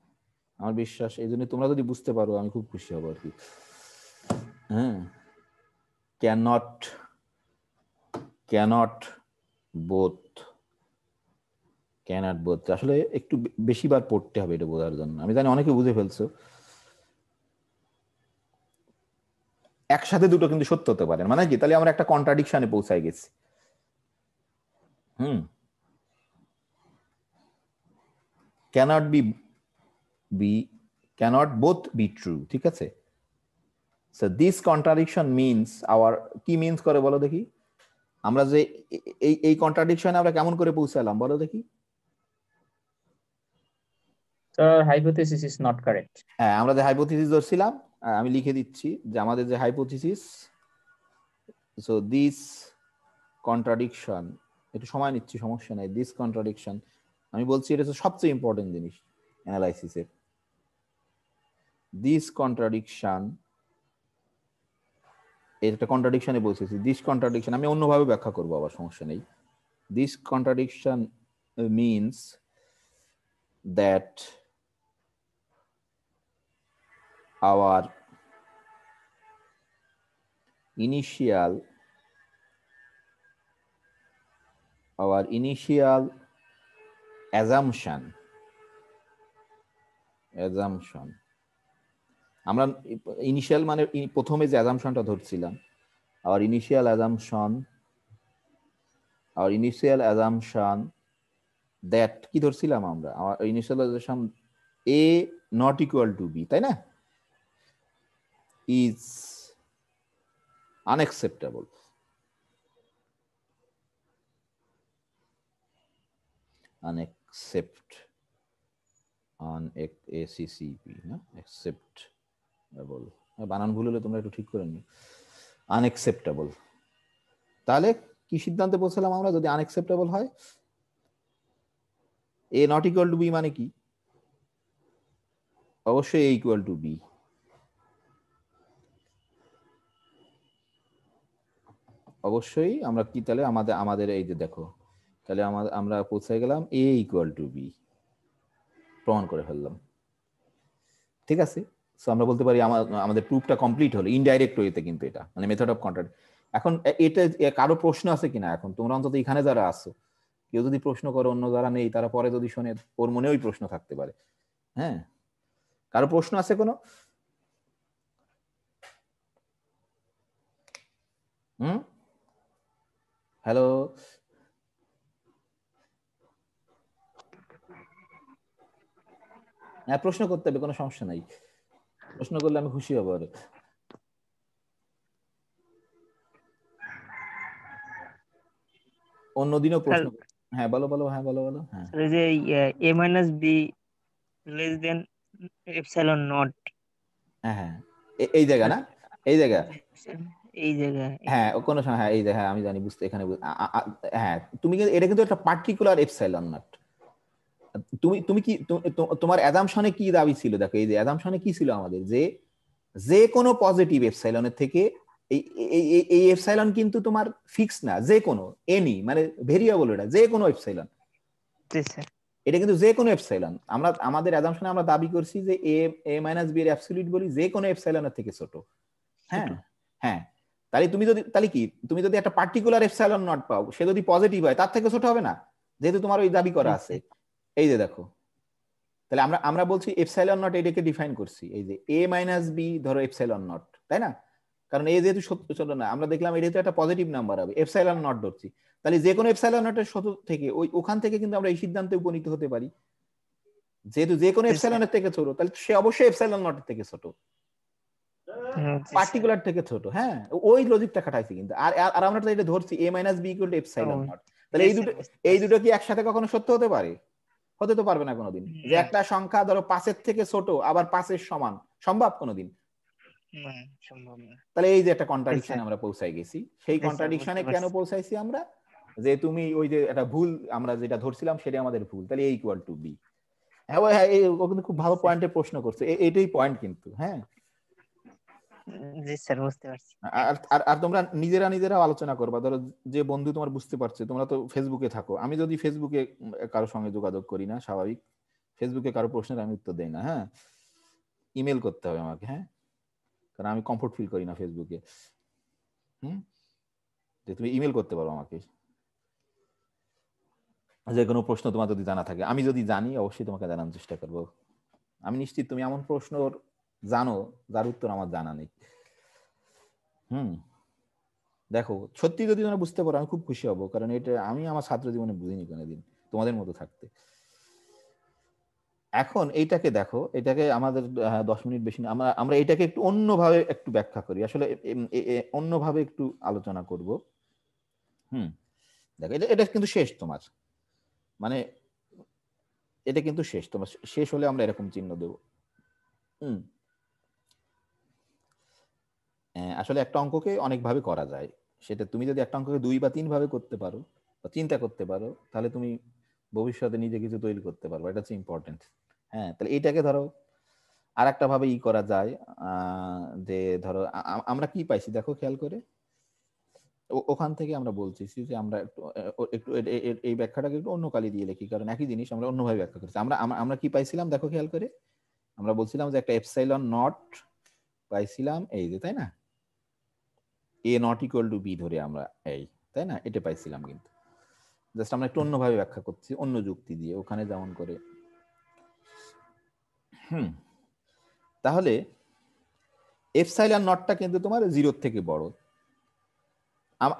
S1: আমার বিশ্বাস, এই জন্য তোমরা যদি বুঝতে পারো আমি খুব খুশি হব আর কি। হ্যাঁ, cannot cannot both, cannot both আসলে একটু বেশিবার পড়তে হবে এটা বোঝার জন্য। আমি জানি অনেকে বুঝে ফেলছো, একসাথে দুটো কিন্তু সত্য হতে পারে, মানে কি তাহলে আমরা একটা কন্ট্রাডিকশনে পৌঁছায় গেছি। Cannot be cannot both be true, ঠিক আছে। সো দিস কন্ট্রাডিকশন মিনস আওয়ার, কি মিনস করে বলো দেখি? আমরা যে এই কন্ট্রাডিকশনে আমরা কেমন করে পৌঁছালাম বলো দেখি?
S4: Sir, hypothesis is not correct.
S1: হ্যাঁ, আমরা যে হাইপোথিসিস ধরছিলাম, আমি লিখে দিচ্ছি যে আমাদের যে হাইপোথিসিস, সো দিস কন্ট্রাডিকশন, একটু সময় নিচ্ছি সমস্যা নাই, দিস কন্ট্রাডিকশন, আমি বলছি এটা হচ্ছে সবচেয়ে ইম্পর্টেন্ট জিনিস অ্যানালাইসিসের। দিস কন্ট্রাডিকশন, এটা কন্ট্রাডিকশনে বলতেছি, দিস কন্ট্রাডিকশন আমি অন্যভাবে ব্যাখ্যা করবো, আবার সমস্যা নেই। দিস কন্ট্রাডিকশন means that our initial assumption আমরা ইনিশিয়াল মানে প্রথমে যে অ্যাজাম্পশনটা ধরছিলাম our initial assumption that কি ধরছিলাম আমরা our initial assumption a not equal to b তাই না is unacceptable acceptable বানান ভুল হলে তোমরা একটু ঠিক করে নিও unacceptable তাহলে কি সিদ্ধান্তে পৌঁছলাম আমরা যদি unacceptable হয় a not equal to b মানে কি অবশ্যই a equal to b অবশ্যই আমরা কি তাহলে আমাদের এই যে দেখো তাহলে আমরা পৌঁছে গেলাম a equal to b প্রমাণ করে ফেললাম ঠিক আছে সো আমরা বলতে পারি আমাদের প্রুফটা কমপ্লিট হলো ইনডাইরেক্ট ওয়েতে কিন্তু এটা মানে মেথড অফ কন্ট্রাডিকশন এখন এটা কারো প্রশ্ন আছে কিনা এখন তোমরা অন্তত এখানে যারা আছো কেউ যদি প্রশ্ন করো অন্য যারা নেই তারা পরে যদি শোনে ওর মনে ওই প্রশ্ন থাকতে পারে হ্যাঁ কারো প্রশ্ন আছে কোনো হ্যালো হ্যাঁ প্রশ্ন করতে হবে কোনো সমস্যা নাই প্রশ্ন করলে আমি খুশি হব আর অন্যদিনও প্রশ্ন হ্যাঁ বলো হ্যাঁ বলো হ্যাঁ
S2: এই যে a minus b less than epsilon naught
S1: হ্যাঁ এই জায়গা না এই জায়গা হ্যাঁ কোনো হ্যাঁ এই হ্যাঁ আমি জানি বুঝতে এখানে হ্যাঁ তুমি কিন্তু এটা কিন্তু একটা পার্টিকুলার এপসাইলন নট তুমি কি তোমার অ্যাজাম্পশনে কি দাবি ছিল দেখো এই যে অ্যাজাম্পশনে কি ছিল আমাদের যে কোনো পজিটিভ এপসাইলনের থেকে এই এপসাইলন কিন্তু তোমার ফিক্স না যে কোনো এনি মানে ভেরিয়েবল এটা যে কোনো এপসাইলন এটা কিন্তু যে কোনো এপসাইলন আমরা আমাদের অ্যাজাম্পশনে আমরা দাবি করছি যে a মাইনাস b এর অ্যাবসলিউট বলি যে কোনো এপসাইলনের থেকে ছোট হ্যাঁ হ্যাঁ তাহলে কি তুমি যদি একটা পার্টিকুলার এপসাইলন নট পাও সে যদি পজিটিভ হয় তার থেকে ছোট হবে না যেহেতু তোমার ওই দাবি করা আছে এই যে দেখো তাহলে আমরা বলছি এপসাইলন নট এটাকে ডিফাইন করছি এই যে a মাইনাস b ধরো এপসাইলন নট তাই না কারণ এই যেহেতু ছোট না আমরা দেখলাম এটা তো একটা পজিটিভ নাম্বার হবে এপসাইলন নট ধরছি তাহলে যে কোনো এপসাইলন নটের ছোট থেকে ওখান থেকে কিন্তু আমরা এই সিদ্ধান্তে উপনীত হতে পারি যেহেতু যে কোনো এপসাইলনের থেকে ছোট তাহলে সে অবশ্যই এপসাইলন নটের থেকে ছোট পার্টিকুলার থেকে ছোট হ্যাঁ ওই লজিকটা খাটাইছি কিন্তু আর আমরা তো এটা ধরছি a minus b equal to epsilon not তাহলে এই দুটো কি একসাথে কখনো সত্য হতে পারে হতে তো পারবে না কোনোদিন যে একটা সংখ্যা ধরো 5 এর থেকে ছোট আবার 5 এর সমান সম্ভব কোনোদিন
S2: সম্ভব না
S1: তাহলে এই যে একটা কন্ট্রাডিকশন আমরা পৌঁছাই গেছি সেই কন্ট্রাডিকশনে কেন পৌঁছাইছি আমরা যে তুমি ওই যে একটা ভুল আমরা যেটা ধরছিলাম সেটা আমাদের ভুল তাহলে a ইকুয়াল টু b হ্যাঁ ও কিন্তু খুব ভালো পয়েন্টে প্রশ্ন করছে এটাই পয়েন্ট কিন্তু হ্যাঁ
S2: জি স্যার বুঝতে পারছি
S1: আর তোমরা নিজেরা আলোচনা করবা ধরো যে বন্ধু তোমার বুঝতে পারছে তোমরা তো ফেসবুকে থাকো আমি যদি ফেসবুকে কারোর সঙ্গে যোগাযোগ করি না স্বাভাবিক ফেসবুকে কারো প্রশ্নের আমি উত্তর দেই না হ্যাঁ ইমেল করতে হবে আমাকে হ্যাঁ কারণ আমি কমফোর্ট ফিল করি না ফেসবুকে যে তুমি ইমেল করতে পারো আমাকে যে কোনো প্রশ্ন তোমার যদি জানা থাকে আমি যদি জানি অবশ্যই তোমাকে জানানোর চেষ্টা করবো আমি নিশ্চিত তুমি এমন প্রশ্ন জানো যার উত্তর আমার জানা নেই দেখো সত্যি যদি তোমরা বুঝতে পারো আমি খুব খুশি হব কারণ এটা আমি আমার ছাত্র জীবনে বুঝিনি কোনোদিন তোমাদের মতো থাকতে এখন এইটাকে দেখো এটাকে আমাদের 10 মিনিট বেশি আমরা এটাকে একটু অন্যভাবে একটু ব্যাখ্যা করি আসলে অন্যভাবে একটু আলোচনা করব দেখো এটা কিন্তু শেষ তোমার মানে এটা কিন্তু শেষ তোমার শেষ হলে আমরা এরকম চিহ্ন দেব আসলে একটা অঙ্ককে অনেকভাবে করা যায় সেটা তুমি যদি একটা অঙ্ককে 2 বা 3 ভাবে করতে পারো বা চিন্তা করতে পারো তাহলে তুমি ভবিষ্যতে নিজে কিছু তৈরি করতে পারবে এটা হচ্ছে ইম্পর্টেন্ট হ্যাঁ তাহলে এটাকে ধরো আর একটা ভাবে করা যায় যে ধরো আমরা কি পাইছি দেখো খেয়াল করে ওখান থেকে আমরা বলছি যে আমরা একটু এই ব্যাখ্যাটাকে একটু অন্য কালি দিয়ে লিখি কারণ একই জিনিস আমরা অন্যভাবে ব্যাখ্যা করছি আমরা কি পাইছিলাম দেখো খেয়াল করে আমরা বলছিলাম যে একটা এপসাইলন নট পাইছিলাম এই যে তাই না এ নট ইকুয়াল টু বি ধরে আমরা এই, তাই না, এটা পাইছিলাম। কিন্তু জাস্ট আমরা একটু অন্যভাবে ব্যাখ্যা করছি, অন্য যুক্তি দিয়ে, ওখানে যেমন করে। তাহলে এপসাইলন নটটা কিন্তু তোমার 0 থেকে বড়।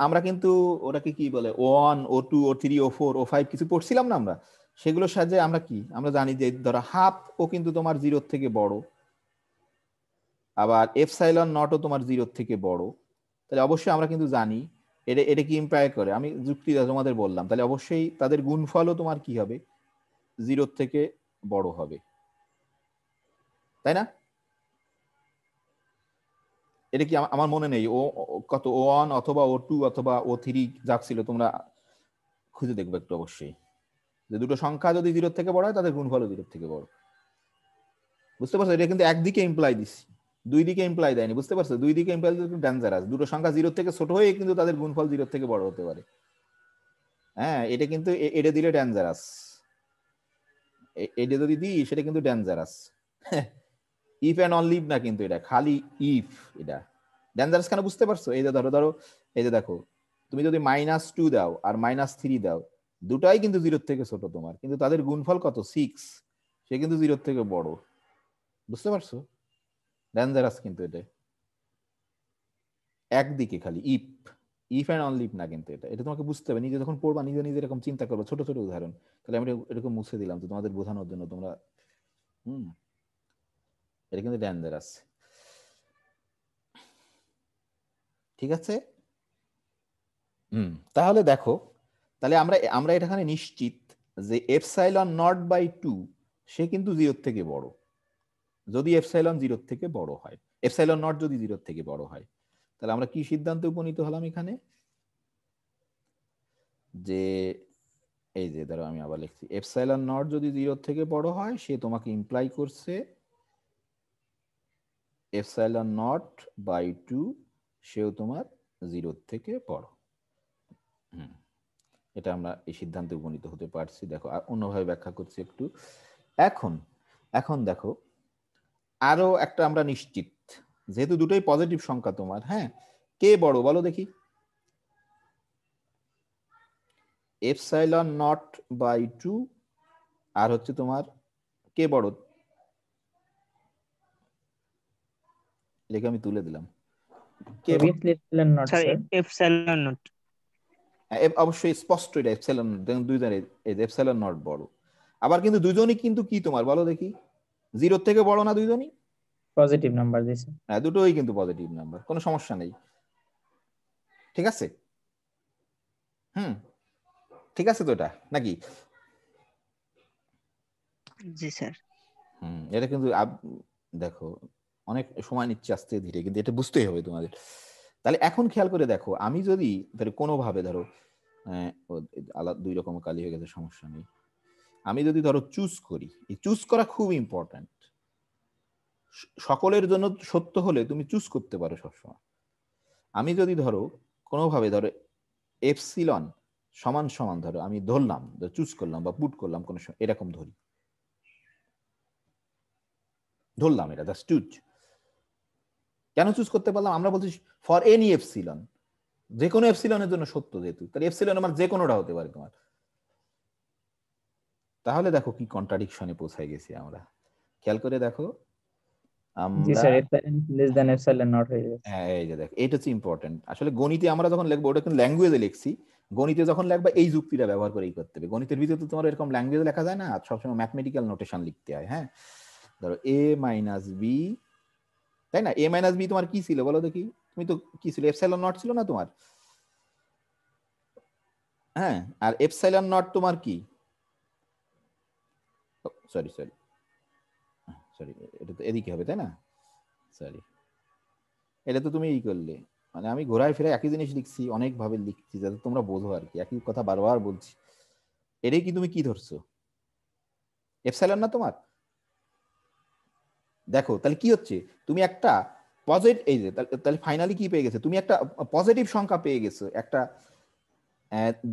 S1: আমরা কিন্তু ওটাকে কি বলে O1 O2 O3 O4 O5 কিছু পড়ছিলাম না আমরা, সেগুলোর সাহায্যে আমরা কি আমরা জানি যে ধরো হাফ ও কিন্তু তোমার 0 থেকে বড়, আবার এপসাইলন নটও তোমার 0 থেকে বড়। তাহলে অবশ্যই আমরা কিন্তু জানি এটা এটা কি ইমপ্লাই করে, আমি যুক্তি তোমাদের বললাম, তাহলে অবশ্যই তাদের গুণফলও তোমার কি হবে 0 থেকে বড় হবে, তাই না? এটা কি আমার মনে নেই ও কত O1 অথবা O2 অথবা O3 যা ছিল, তোমরা খুঁজে দেখবে একটু অবশ্যই, যে দুটো সংখ্যা যদি 0 থেকে বড় হয় তাদের গুণফলও 0 থেকে বড়। বুঝতে পারছো? এটা কিন্তু একদিকে ইমপ্লাই দিচ্ছি, দুই দিকে ইমপ্লাই দেয়নি। বুঝতে পারছো? দুই দিকে ইমপ্লাই দিলে ডেঞ্জারাস। দুটো সংখ্যা 0 থেকে ছোট হয়ে কিন্তু তাদের গুণফল 0 থেকে বড় হতে পারে। হ্যাঁ, এটা কিন্তু এটা দিলে ডেঞ্জারাস। এটা যদি দিই সেটা কিন্তু ডেঞ্জারাস। ইফ এন্ড অনলি না, কিন্তু এটা খালি ইফ। এটা ডেঞ্জারাস কেন বুঝতে পারছো? এই যে ধরো ধরো এই যে দেখো, তুমি যদি -2 দাও আর -3 দাও, দুটাই কিন্তু 0 থেকে ছোট তোমার, কিন্তু তাদের গুণফল কত 6, সে কিন্তু 0 থেকে বড়। বুঝতে পারছো? ডেঞ্জারাস কিন্তু এটা একদিকে খালি ইফ, ইফ এন্ড অনলি না, কিন্তু এটা এটা তোমাকে বুঝতে হবে। নিজে যখন পড়বা নিজে নিজে এরকম চিন্তা করবে, ছোট ছোট উদাহরণ। তাহলে আমি এরকম মুছে দিলাম তো তোমাদের বোঝানোর জন্য, তোমরা এটা কিন্তু ডেঞ্জারাস। ঠিক আছে? তাহলে দেখো, তাহলে আমরা আমরা এখানে নিশ্চিত যে এপসাইলন নট বাই 2 সে কিন্তু 0 থেকে বড়, যদি এপসাইলন 0 থেকে বড় হয়, এপসাইলন নট যদি 0 থেকে বড় হয়। তাহলে আমরা কি সিদ্ধান্তে উপনীত হলাম এখানে? যে এই যে ধরো আমি আবার লিখছি, এপসাইলন নট যদি 0 থেকে বড় হয়, সে তোমাকে ইমপ্লাই করছে এপসাইলন নট বাই 2 সেও তোমার 0 থেকে বড়। এটা আমরা এই সিদ্ধান্তে উপনীত হতে পারছি। দেখো অন্যভাবে ব্যাখ্যা করছি একটু। এখন এখন দেখো আরো একটা আমরা নিশ্চিত, যেহেতু দুটোই পজিটিভ সংখ্যা তোমার, হ্যাঁ, কে বড় বলো দেখি? এপসাইলন নট বাই 2 আর হচ্ছে তোমার কে বড়? এটাকে আমি তুলে দিলাম। কে বড়?
S4: Obviously epsilon not,
S2: sir
S4: sir.
S2: Epsilon not.
S1: অবশ্যই স্পষ্ট এটা এপসাইলন, দুইজনের এপসাইলন নট বড়। আবার কিন্তু দুজনই কিন্তু কি তোমার বলো দেখি, 0 থেকে বড় না দুইজনই?
S4: Positive number, this.
S1: হ্যাঁ, দুটোই কিন্তু পজিটিভ নাম্বার, কোনো সমস্যা নেই। ঠিক আছে? ঠিক আছে তো এটা নাকি?
S2: জি স্যার।
S1: এটা কিন্তু দেখো অনেক সময় নিচ্ছে আস্তে ধীরে, কিন্তু এটা বুঝতেই হবে তোমাদের। তাহলে এখন খেয়াল করে দেখো, আমি যদি ধরো কোনোভাবে ধরো আলাদা দুই রকম কালি হয়ে গেছে, সমস্যা নেই। আমি যদি ধরো চুজ করি, এই চুজ করা খুব ইম্পর্ট্যান্ট। সকলের জন্য সত্য হলে তুমি চুজ করতে পারো সবসময়। আমি যদি ধরো কোনোভাবে ধরো এপসিলন সমান সমান ধরো আমি ধরলাম, চুজ করলাম বা পুট করলাম কোনো এরকম ধরলাম এটা জাস্ট চুজ। কেন চুজ করতে পারলাম? আমরা বলছি ফর এনি এপসিলন, যে কোনো এপসিলনের জন্য সত্য, যেহেতু তাহলে এপসিলন আমার যে কোনোটা হতে পারে তোমার। তাহলে দেখো কি কন্ট্রাডিকশনে পৌঁছায় গেছি আমরা। খেয়াল করে দেখো
S4: জি
S1: আমরা,
S4: sir, epsilon less than epsilon not হয়ে যাবে।
S1: হ্যাঁ এই যে দেখো, এটা হচ্ছে ইম্পর্টেন্ট। আসলে গণিতে আমরা যখন লিখবো, ওটা কিন্তু ল্যাঙ্গুয়েজে লিখছি, গণিতে যখন লিখবা এই যুক্তিটা ব্যবহার করেই করতে হবে। গণিতের ভিতরে তো তোমার এরকম ল্যাঙ্গুয়েজে লেখা যায় না, সবসময় ম্যাথমেটিক্যাল নোটেশন লিখতে হয়। হ্যাঁ, ধরো a মাইনাস বি, তাই না? a মাইনাস বি তোমার কি ছিল বলো দেখি? তুমি তো কি ছিল, এপসাইলন নট ছিল না তোমার? হ্যাঁ, আর এপসাইলন নট তোমার কি, সরি সরি সরি, এটা তো এদিকে হবে তাই না? সরি, এটা তো তুমি করলে, মানে আমি ঘোরায় ফিরে একই জিনিস লিখছি, অনেক ভাবে লিখছি যাতে তোমরা বোঝো আর কি, একই কথা বারবার বলছি। এটাই কি তুমি কি ধরছো? এপসাইলন না তোমার? দেখো তাহলে কি হচ্ছে, তুমি একটা পজিটিভ, এই যে তাহলে ফাইনালি কি পেয়ে গেছে, তুমি একটা পজিটিভ সংখ্যা পেয়ে গেছো, একটা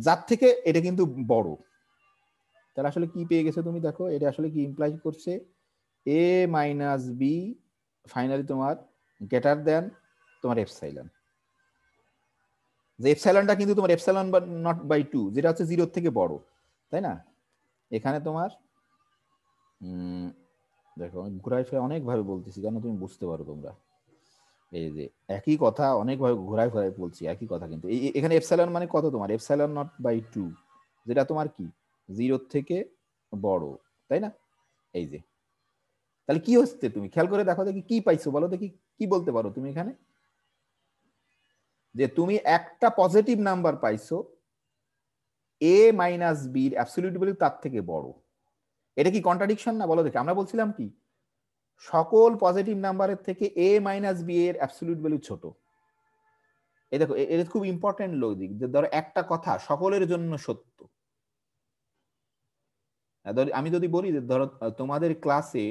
S1: যার থেকে এটা কিন্তু বড়। তাহলে আসলে কি পেয়ে গেছো তুমি? দেখো এটা আসলে কি ইমপ্লাই করছে, a মাইনাস বি ফাইনালি তোমার গ্রেটার দেন তোমার এপসাইলন। যে এপসাইলনটা কিন্তু তোমার এপসাইলন নট বাই 2 যেটা হচ্ছে 0 থেকে বড়, তাই না? এখানে তোমার দেখো আমি ঘুরাই ফিরে অনেক ভাবে বলতেছি কেন তুমি বুঝতে পারো তোমরা। এই যে একই কথা অনেক ভাবে ঘুরাই ফিরাই বলছি, একই কথা কিন্তু এখানে এপসাইলন মানে কত তোমার এপসাইলন নট বাই 2 যেটা তোমার কি 0 থেকে বড়, তাই না? এই যে তাহলে কি হচ্ছে তুমি খেয়াল করে দেখো দেখি কি পাইছো, বলো দেখি কি বলতে পারো তুমি এখানে, যে তুমি একটা পজিটিভ নাম্বার পাইছো a মাইনাস বি এর অ্যাবসলিউট ভ্যালু তার থেকে বড়। এটা কি কন্ট্রাডিকশন না? বলো দেখি। আমরা বলছিলাম কি সকল পজিটিভ নাম্বারের থেকে a মাইনাস বি এর অ্যাবসলিউট ভ্যালু ছোট। এই দেখো এটা খুব ইম্পর্টেন্ট লজিক, যে ধরো একটা কথা সকলের জন্য সত্য। আমি যদি বলি যে ধরো তোমাদের ক্লাসে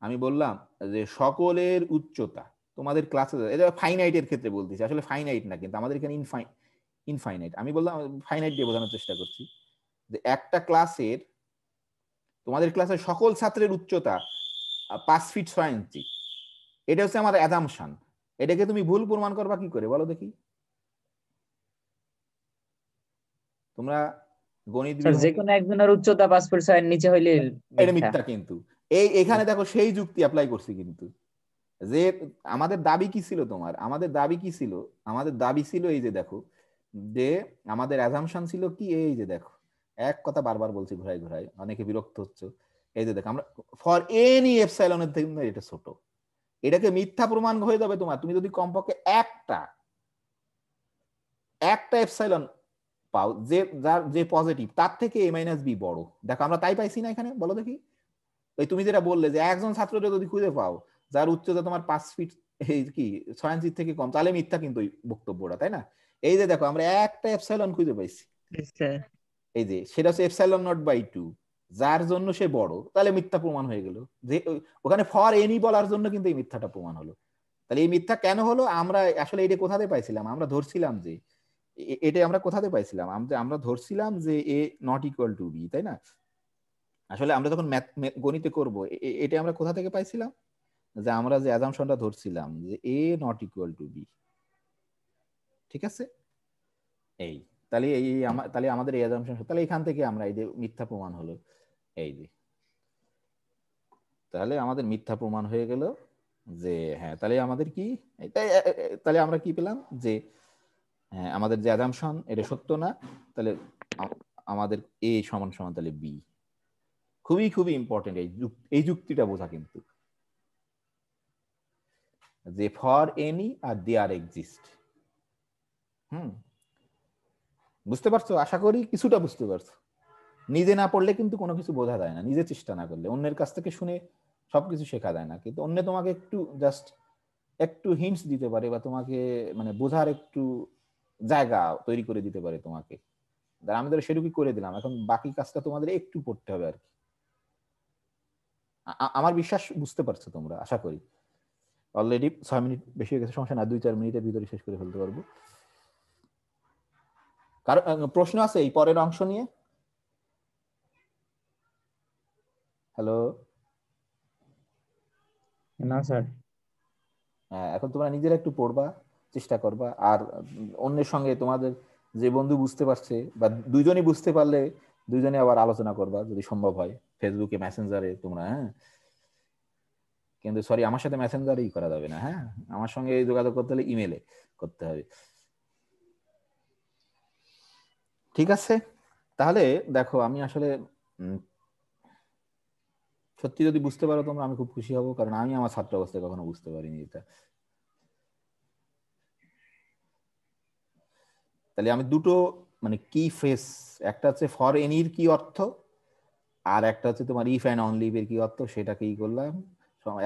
S1: আমি বললাম যে সকলের উচ্চতা তোমাদের ক্লাসে, এটা ফাইনাইটের ক্ষেত্রে বলতেছি, আসলে ফাইনাইট না কিন্তু আমাদের এখানে ইনফাইনাইট। আমি বললাম ফাইনাইট দিয়ে বোঝানোর চেষ্টা করছি যে একটা ক্লাসের তোমাদের ক্লাসের সকল ছাত্রের উচ্চতা 5 ফিট 6 ইঞ্চি। এটা হচ্ছে আমার অ্যাজাম্পশন। এটাকে তুমি ভুল প্রমাণ করবা কি করে বলো দেখি? তোমরা গণিত
S4: স্যার যে কোনো একজনের উচ্চতা 5 ফুট 6 এর নিচে হইলে
S1: এটা
S4: মিথ্যা।
S1: মিথ্যা, কিন্তু এখানে দেখো সেই যুক্তি অ্যাপ্লাই করছি কিন্তু, যে আমাদের দাবি কি ছিল তোমার, আমাদের দাবি কি ছিল, আমাদের দাবি ছিল এই যে দেখো, যে আমাদের অ্যাজাম্পশন ছিল কি, এই যে দেখো এক কথা বারবার বলছি ঘুরাই ঘুরাই, অনেকে বিরক্ত হচ্ছে। এই যে দেখো আমরা ফর এনি এপসাইলনের থেকে এটা ছোট। এটাকে মিথ্যা প্রমাণ হয়ে যাবে তোমার তুমি যদি কমপক্ষে একটা এপসাইলন পাও যে যার যে পজিটিভ তার থেকে a মাইনাস বি বড়। দেখো আমরা তাই পাইছি না এখানে, বলো দেখি। ওই তুমি যেটা বললে যে একজন ছাত্রকে যদি খুঁজে পাও যার উচ্চতা তোমার 5 ফিট এই কি 6 ইঞ্চির থেকে কম, তাহলে মিথ্যা কিন্তু ওই বক্তব্যটা, তাই না? এই যে দেখো আমরা একটা এপসাইলন খুঁজে পাইছি,
S2: স্যার
S1: এই যে সেটা হচ্ছে এপসাইলন নট বাই 2 যার জন্য সে বড়, তাহলে মিথ্যা প্রমাণ হয়ে গেল। যে ওখানে ফর এনি বলার জন্য কিন্তু এই মিথ্যাটা প্রমাণ হলো। তাহলে এই মিথ্যা কেন হলো? আমরা আসলে এটা কোথাতে পাইছিলাম? আমরা ধরছিলাম যে এটা আমরা কোথাতে পাইছিলাম, আমরা ধরছিলাম যে এ নট ইকুয়াল টু বি, তাই না? আসলে আমরা যখন গণিতে করব এটা আমরা কোথা থেকে পাইছিলাম, যে আমরা যে অ্যাজাম্পশনটা ধরছিলাম যে এ নট ইকুয়াল টু বি। ঠিক আছে? এই তাহলে তাহলে আমাদের এই অ্যাজাম্পশন, তাহলে এখান থেকে আমরা এই যে মিথ্যা প্রমাণ হলো, এই যে তাহলে আমাদের মিথ্যা প্রমাণ হয়ে গেল যে হ্যাঁ, তাহলে আমাদের কি, তাহলে আমরা কি পেলাম যে হ্যাঁ আমাদের যে অ্যাজাম্পশন এটা সত্য না, তাহলে আমাদের এ সমান সমান তাহলে বি। খুবই খুবই ইম্পর্টেন্ট এই যুক্তিটা বোঝা কিন্তু, যে for any R there exist. বুঝতে পারছো? আশা করি কিছুটা বুঝতে পারছো। নিজে না পড়লে কিন্তু কোনো কিছু বোঝা যায় না, নিজে চেষ্টা না করলে। অন্যের কাছ থেকে শুনে সবকিছু শেখা যায় না, কিন্তু অন্য তোমাকে একটু হিন্টস দিতে পারে, বা তোমাকে মানে বোঝার একটু জায়গা তৈরি করে দিতে পারে তোমাকে। আমি ধরো সেটুকুই করে দিলাম, এখন বাকি কাজটা তোমাদের একটু পড়তে হবে আর কি। আমার বিশ্বাস বুঝতে পারছো তোমরা, আশা করি। অলরেডি 6 মিনিট বেশি হয়ে গেছে, সমস্যা না, 2-4 মিনিটের ভিতরে শেষ করে ফেলতে পারবো। কারো প্রশ্ন আছে এই পরের অংশ নিয়ে? হ্যালো?
S4: না স্যার।
S1: এখন তোমরা নিজেরা একটু পড়বা, চেষ্টা করবা, আর অন্যের সঙ্গে তোমাদের যে বন্ধু বুঝতে পারছে বা দুইজনই বুঝতে পারলে দুইজনে আবার আলোচনা করবা যদি সম্ভব হয়, ফেসবুকে মেসেঞ্জারে তোমরা। হ্যাঁ, কিন্তু সরি আমার সাথে মেসেঞ্জারেই করা যাবে না। হ্যাঁ, আমার সঙ্গে যোগাযোগ করতে হলে ইমেলে করতে হবে। ঠিক আছে? তাহলে দেখো আমি আসলে সত্যি যদি বুঝতে পারো তোমরা আমি খুব খুশি হব, কারণ আমি আমার ছাত্র অবস্থায় কখনো বুঝতে পারিনি এটা। তাহলে আমি দুটো মানে কি ফ্রেজ, একটা হচ্ছে ফর এনির কি অর্থ, আর একটা হচ্ছে তোমার ইফ অ্যান্ড অনলি এর কি অর্থ, সেটা কি করলাম।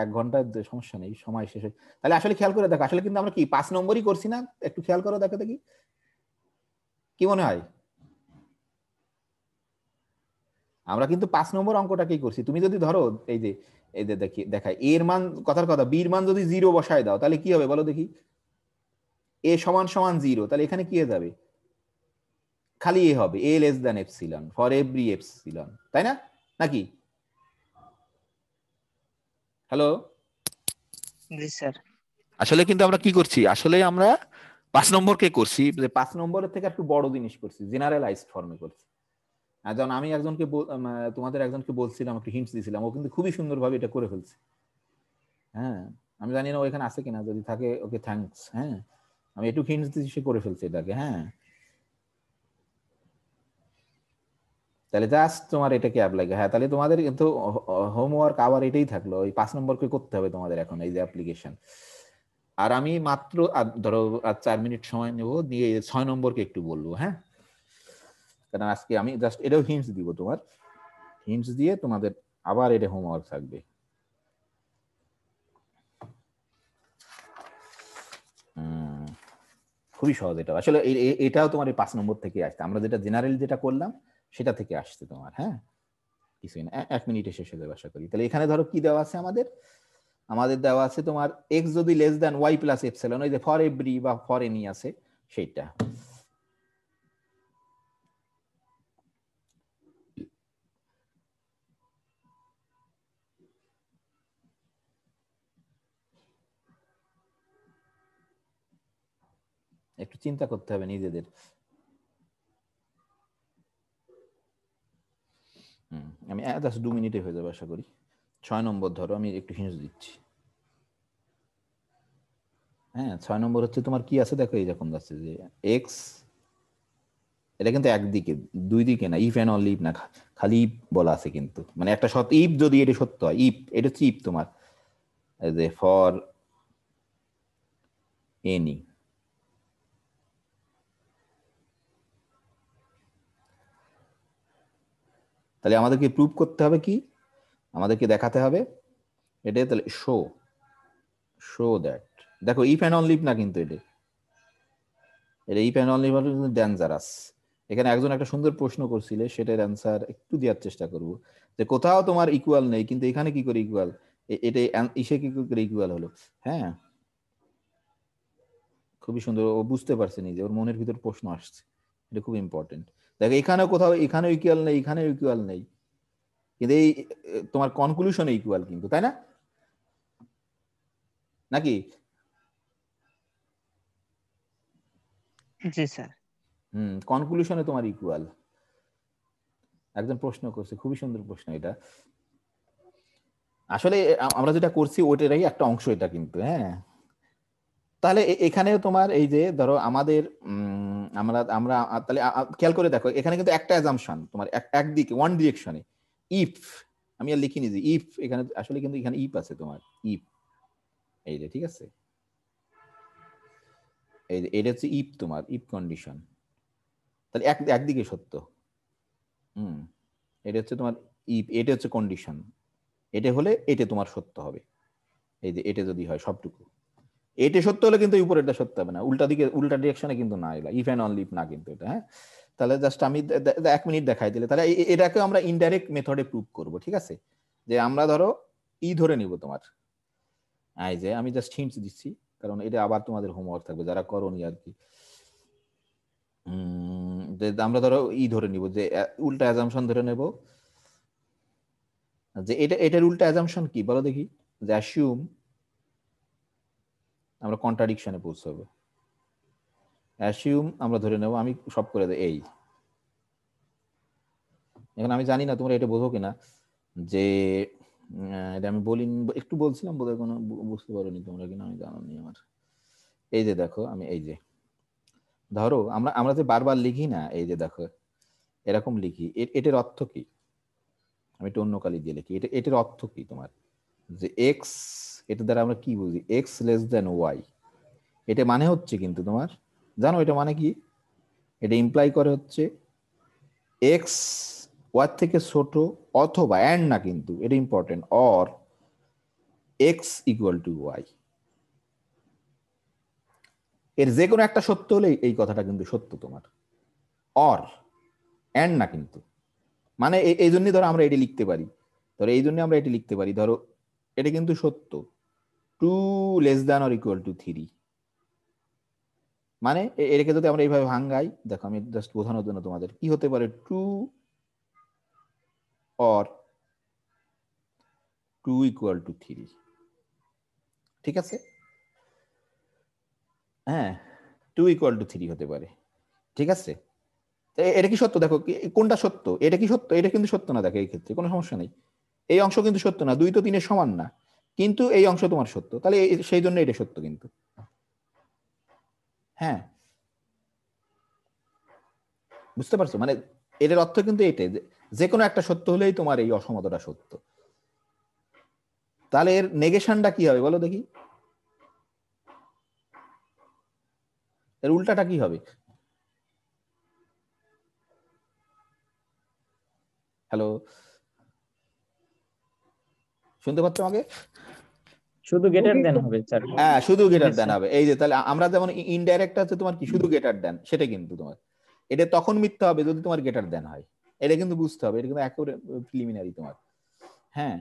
S1: 1 ঘন্টার সমস্যা নেই, সময় শেষে। তাহলে আসলে খেয়াল করে দেখো, আসলে কিন্তু আমরা কি 5 নম্বরই করছি না? একটু খেয়াল করো, দেখো দেখি কি মনে হয়। আমরা কিন্তু 5 নম্বর অঙ্কটাকেই করছি। তুমি যদি ধরো এই যে দেখাই এর মান, কথার কথা বির মান যদি 0 বসায় দাও তাহলে কি হবে বলো দেখি? এ সমান সমান 0, তাহলে এখানে কি হয়ে যাবে? খালি এ হবে, A less than epsilon for every epsilon, তাই না? নাকি? হ্যালো?
S2: জি স্যার।
S1: আসলে কিন্তু আমরা কি করছি, আসলে আমরা 5 নম্বরকে করছি যে 5 নম্বরের থেকে একটু বড় জিনিস করছি, জেনারেলাইজড ফর্মে করছি। আর যখন আমি একজনকে তোমাদের একজনকে বলছিলাম, একটু হিন্টস দিয়েছিলাম, ও কিন্তু খুবই সুন্দরভাবে এটা করে ফেলছে। হ্যাঁ, আমি জানি না ও এখানে আছে কিনা, যদি থাকে ওকে থ্যাঙ্কস। হ্যাঁ, আমি একটু হিন্টস দিয়েছি, সে করে ফেলছে এটাকে। হ্যাঁ, তাহলে জাস্ট তোমার এটাকে অ্যাপ্লাই। হ্যাঁ, তাহলে তোমাদের কিন্তু হোমওয়ার্ক আবার এটাই থাকলো, ওই 5 নম্বরকে করতে হবে তোমাদের এখন এই যে অ্যাপ্লিকেশন। আর আমি মাত্র ধরো 4 মিনিট সময় নেব, দিয়ে 6 নম্বরকে একটু বলবো। হ্যাঁ, কারণ আজকে আমি জাস্ট এটাও হিন্টস দিব, তোমার হিন্টস দিয়ে তোমাদের আবার এটা হোমওয়ার্ক থাকবে। খুবই সহজ এটা আসলে। এটাও তোমার এই 5 নম্বর থেকে আসছে, আমরা যেটা জেনারেল যেটা করলাম সেটা থেকে আসছে তোমার। হ্যাঁ, কিছুই না, 1 মিনিটে শেষ হয়ে যাবে আশা করি। তাহলে এখানে ধরো কি দেওয়া আছে আমাদের, আমাদের দেওয়া আছে তোমার এক্স যদি less than Y plus epsilon, ওই যে ফর এভরি বা ফর এনি আছে সেইটা। একটু চিন্তা করতে হবে নিজেদের। আমি জাস্ট 2 মিনিটে হয়ে যাবে আশা করি। 6 নম্বর ধরো, আমি একটু হিন্টস দিচ্ছি। হ্যাঁ, 6 নম্বর হচ্ছে তোমার কি আছে দেখো, এই যখন যাচ্ছে যে এক্স, এটা কিন্তু একদিকে, দুই দিকে না, ইফ এন্ড অনলি ইফ না, খালি ইফ বলা আছে কিন্তু, মানে একটা সত্য ইফ যদি এটা সত্য হয়, ইফ এটা হচ্ছে ইফ তোমার, এই যে ফর এনি। তাহলে আমাদেরকে প্রুভ করতে হবে কি, আমাদেরকে দেখাতে হবে এটা, তাহলে শো শো দ্যাট, দেখো ইফ এন্ড অনলি ইফ না কিন্তু এটা ইফ এন্ড অনলি ইফ কিন্তু ডেঞ্জারাস। এখানে একজন একটা সুন্দর প্রশ্ন করছিলে, সেটার অ্যান্সার একটু দেওয়ার চেষ্টা করব, যে কোথাও তোমার ইকুয়াল নেই, কিন্তু এখানে কি করে ইকুয়াল, এটা ইসে কি করে ইকুয়াল হলো। হ্যাঁ, খুবই সুন্দর, ও বুঝতে পারছে নিজে, ওর মনের ভিতর প্রশ্ন আসছে, এটা খুব ইম্পর্টেন্ট। দেখো এখানেও কোথাও, এখানেও ইকুয়াল নেই, এখানেও ইকুয়াল নেই, কিন্তু এই তোমার কনক্লুশনে ইকুয়াল কিন্তু, তাই না নাকি?
S2: জি স্যার।
S1: কনক্লুশনে তোমার ইকুয়াল। একজন প্রশ্ন করছে, খুবই সুন্দর প্রশ্ন এটা। আসলে আমরা যেটা করছি ওইটারই একটা অংশ এটা কিন্তু। হ্যাঁ, তাহলে এখানে তোমার এই যে ধরো আমাদের আমরা আমরা তাহলে খেয়াল করে দেখো, এখানে কিন্তু একটা অ্যাজাম্পশন তোমার একদিকে, ওয়ান ডিরেকশনে, ইফ। আমি আর লিখিনি যে ইফ, এখানে আসলে কিন্তু এখানে ইফ আছে তোমার, ইফ এই যে, ঠিক আছে, এই যে এটা হচ্ছে ইফ তোমার, ইফ কন্ডিশন। তাহলে একদিকে সত্য। এটা হচ্ছে তোমার ইফ, এটা হচ্ছে কন্ডিশন, এটা হলে এটা তোমার সত্য হবে। এই যে এটা যদি হয় সবটুকু, এটা সত্য হলে কিন্তু উপরেরটা সত্য হবে না, উল্টা দিকে, উল্টা ডিরেকশনে কিন্তু না, এলা ইফ এন্ড অনলি ইফ না কিন্তু এটা। হ্যাঁ, তাহলে জাস্ট আমি 1 মিনিট দেখাই দিলে, তাহলে এটাকে আমরা ইনডাইরেক্ট মেথডে প্রুভ করব। ঠিক আছে, যে আমরা ধরো ধরে নিব তোমার, এই যে আমি জাস্ট হিন্টস দিচ্ছি, কারণ এটা আবার তোমাদের হোমওয়ার্ক থাকবে যারা করনি আর কি। যে আমরা ধরো ধরে নিব, যে উল্টা অ্যাজাম্পশন ধরে নেব, যে এটার উল্টা অ্যাজাম্পশন কি বলো দেখি, যে অ্যাসিউম, আমরা কন্ট্রাডিকশনে পৌঁছাবো। অ্যাসিউম আমরা ধরে নেব, আমি সব করে দেই এই। এখন আমি জানি না তোমরা এটা বোঝো কিনা, যে এটা আমি বলি, একটু বলছিলাম বোধহয়, কোনো বুঝতে পারোনি তোমরা কিনা আমি জানি আমার। এই যে দেখো, আমি এই যে ধরো আমরা আমরা যে বারবার লিখি না, এই যে দেখো এরকম লিখি, এটার অর্থ কি, আমি একটু অন্য কালি দিয়ে লিখি, এটার অর্থ কি তোমার, যে এক্স, এটা দ্বারা আমরা কি বুঝি, এক্স লেস দেন ওয়াই, এটা মানে হচ্ছে কিন্তু তোমার, জানো এটা মানে কি, এটা ইমপ্লাই করে হচ্ছে এক্স ওয়াই থেকে ছোট, অথবা এন্ড না কিন্তু, এটা important, or X equal to Y. এর যে কোনো একটা সত্য হলে এই কথাটা কিন্তু সত্য তোমার, অর এন্ড না কিন্তু, মানে এই জন্যই ধরো আমরা এটি লিখতে পারি, ধরো এই জন্য আমরা এটি লিখতে পারি, ধরো এটা কিন্তু সত্য, 2 less than or equal to 3, মানে এটাকে যদি আমরা এইভাবে ভাঙ্গাই, দেখো আমি জাস্ট বোঝানোর জন্য তোমাদের, কি হতে পারে, 2 অর 2 ইকুয়াল টু 3, ঠিক আছে। হ্যাঁ, 2 = 3 হতে পারে, ঠিক আছে? এটা কি সত্য? দেখো কোনটা সত্য, এটা কি সত্য? এটা কিন্তু সত্য না, দেখো এই ক্ষেত্রে কোনো সমস্যা নেই, এই অংশ কিন্তু সত্য না, 2 তো 3 এর সমান না, কিন্তু এই অংশ তোমার সত্য, তাহলে সেই জন্য এটা সত্য কিন্তু। হ্যাঁ, বুঝতে পারছো? মানে এর অর্থ কিন্তু এটাই যে কোনো একটা সত্য হলেই তোমার এই অসমতাটা সত্য। তাহলে এর নেগেশনটা কি হবে বলো দেখি, এর উল্টাটা কি হবে? হ্যালো, শুনতে পাচ্ছ আমাকে?
S4: শুধু গেটার দেন হবে স্যার।
S1: হ্যাঁ, শুধু গেটার দেন হবে। এই যে তাহলে আমরা যেমন ইনডাইরেক্ট আছে তোমার কি শুধু গেটার দেন, সেটা কিন্তু তোমার এটা তখন মিথ্যা হবে যদি তোমার গেটার দেন হয়। এটা কিন্তু বুঝতে হবে, এটা কিন্তু একেবারে প্রিলিমিনারি তোমার। হ্যাঁ,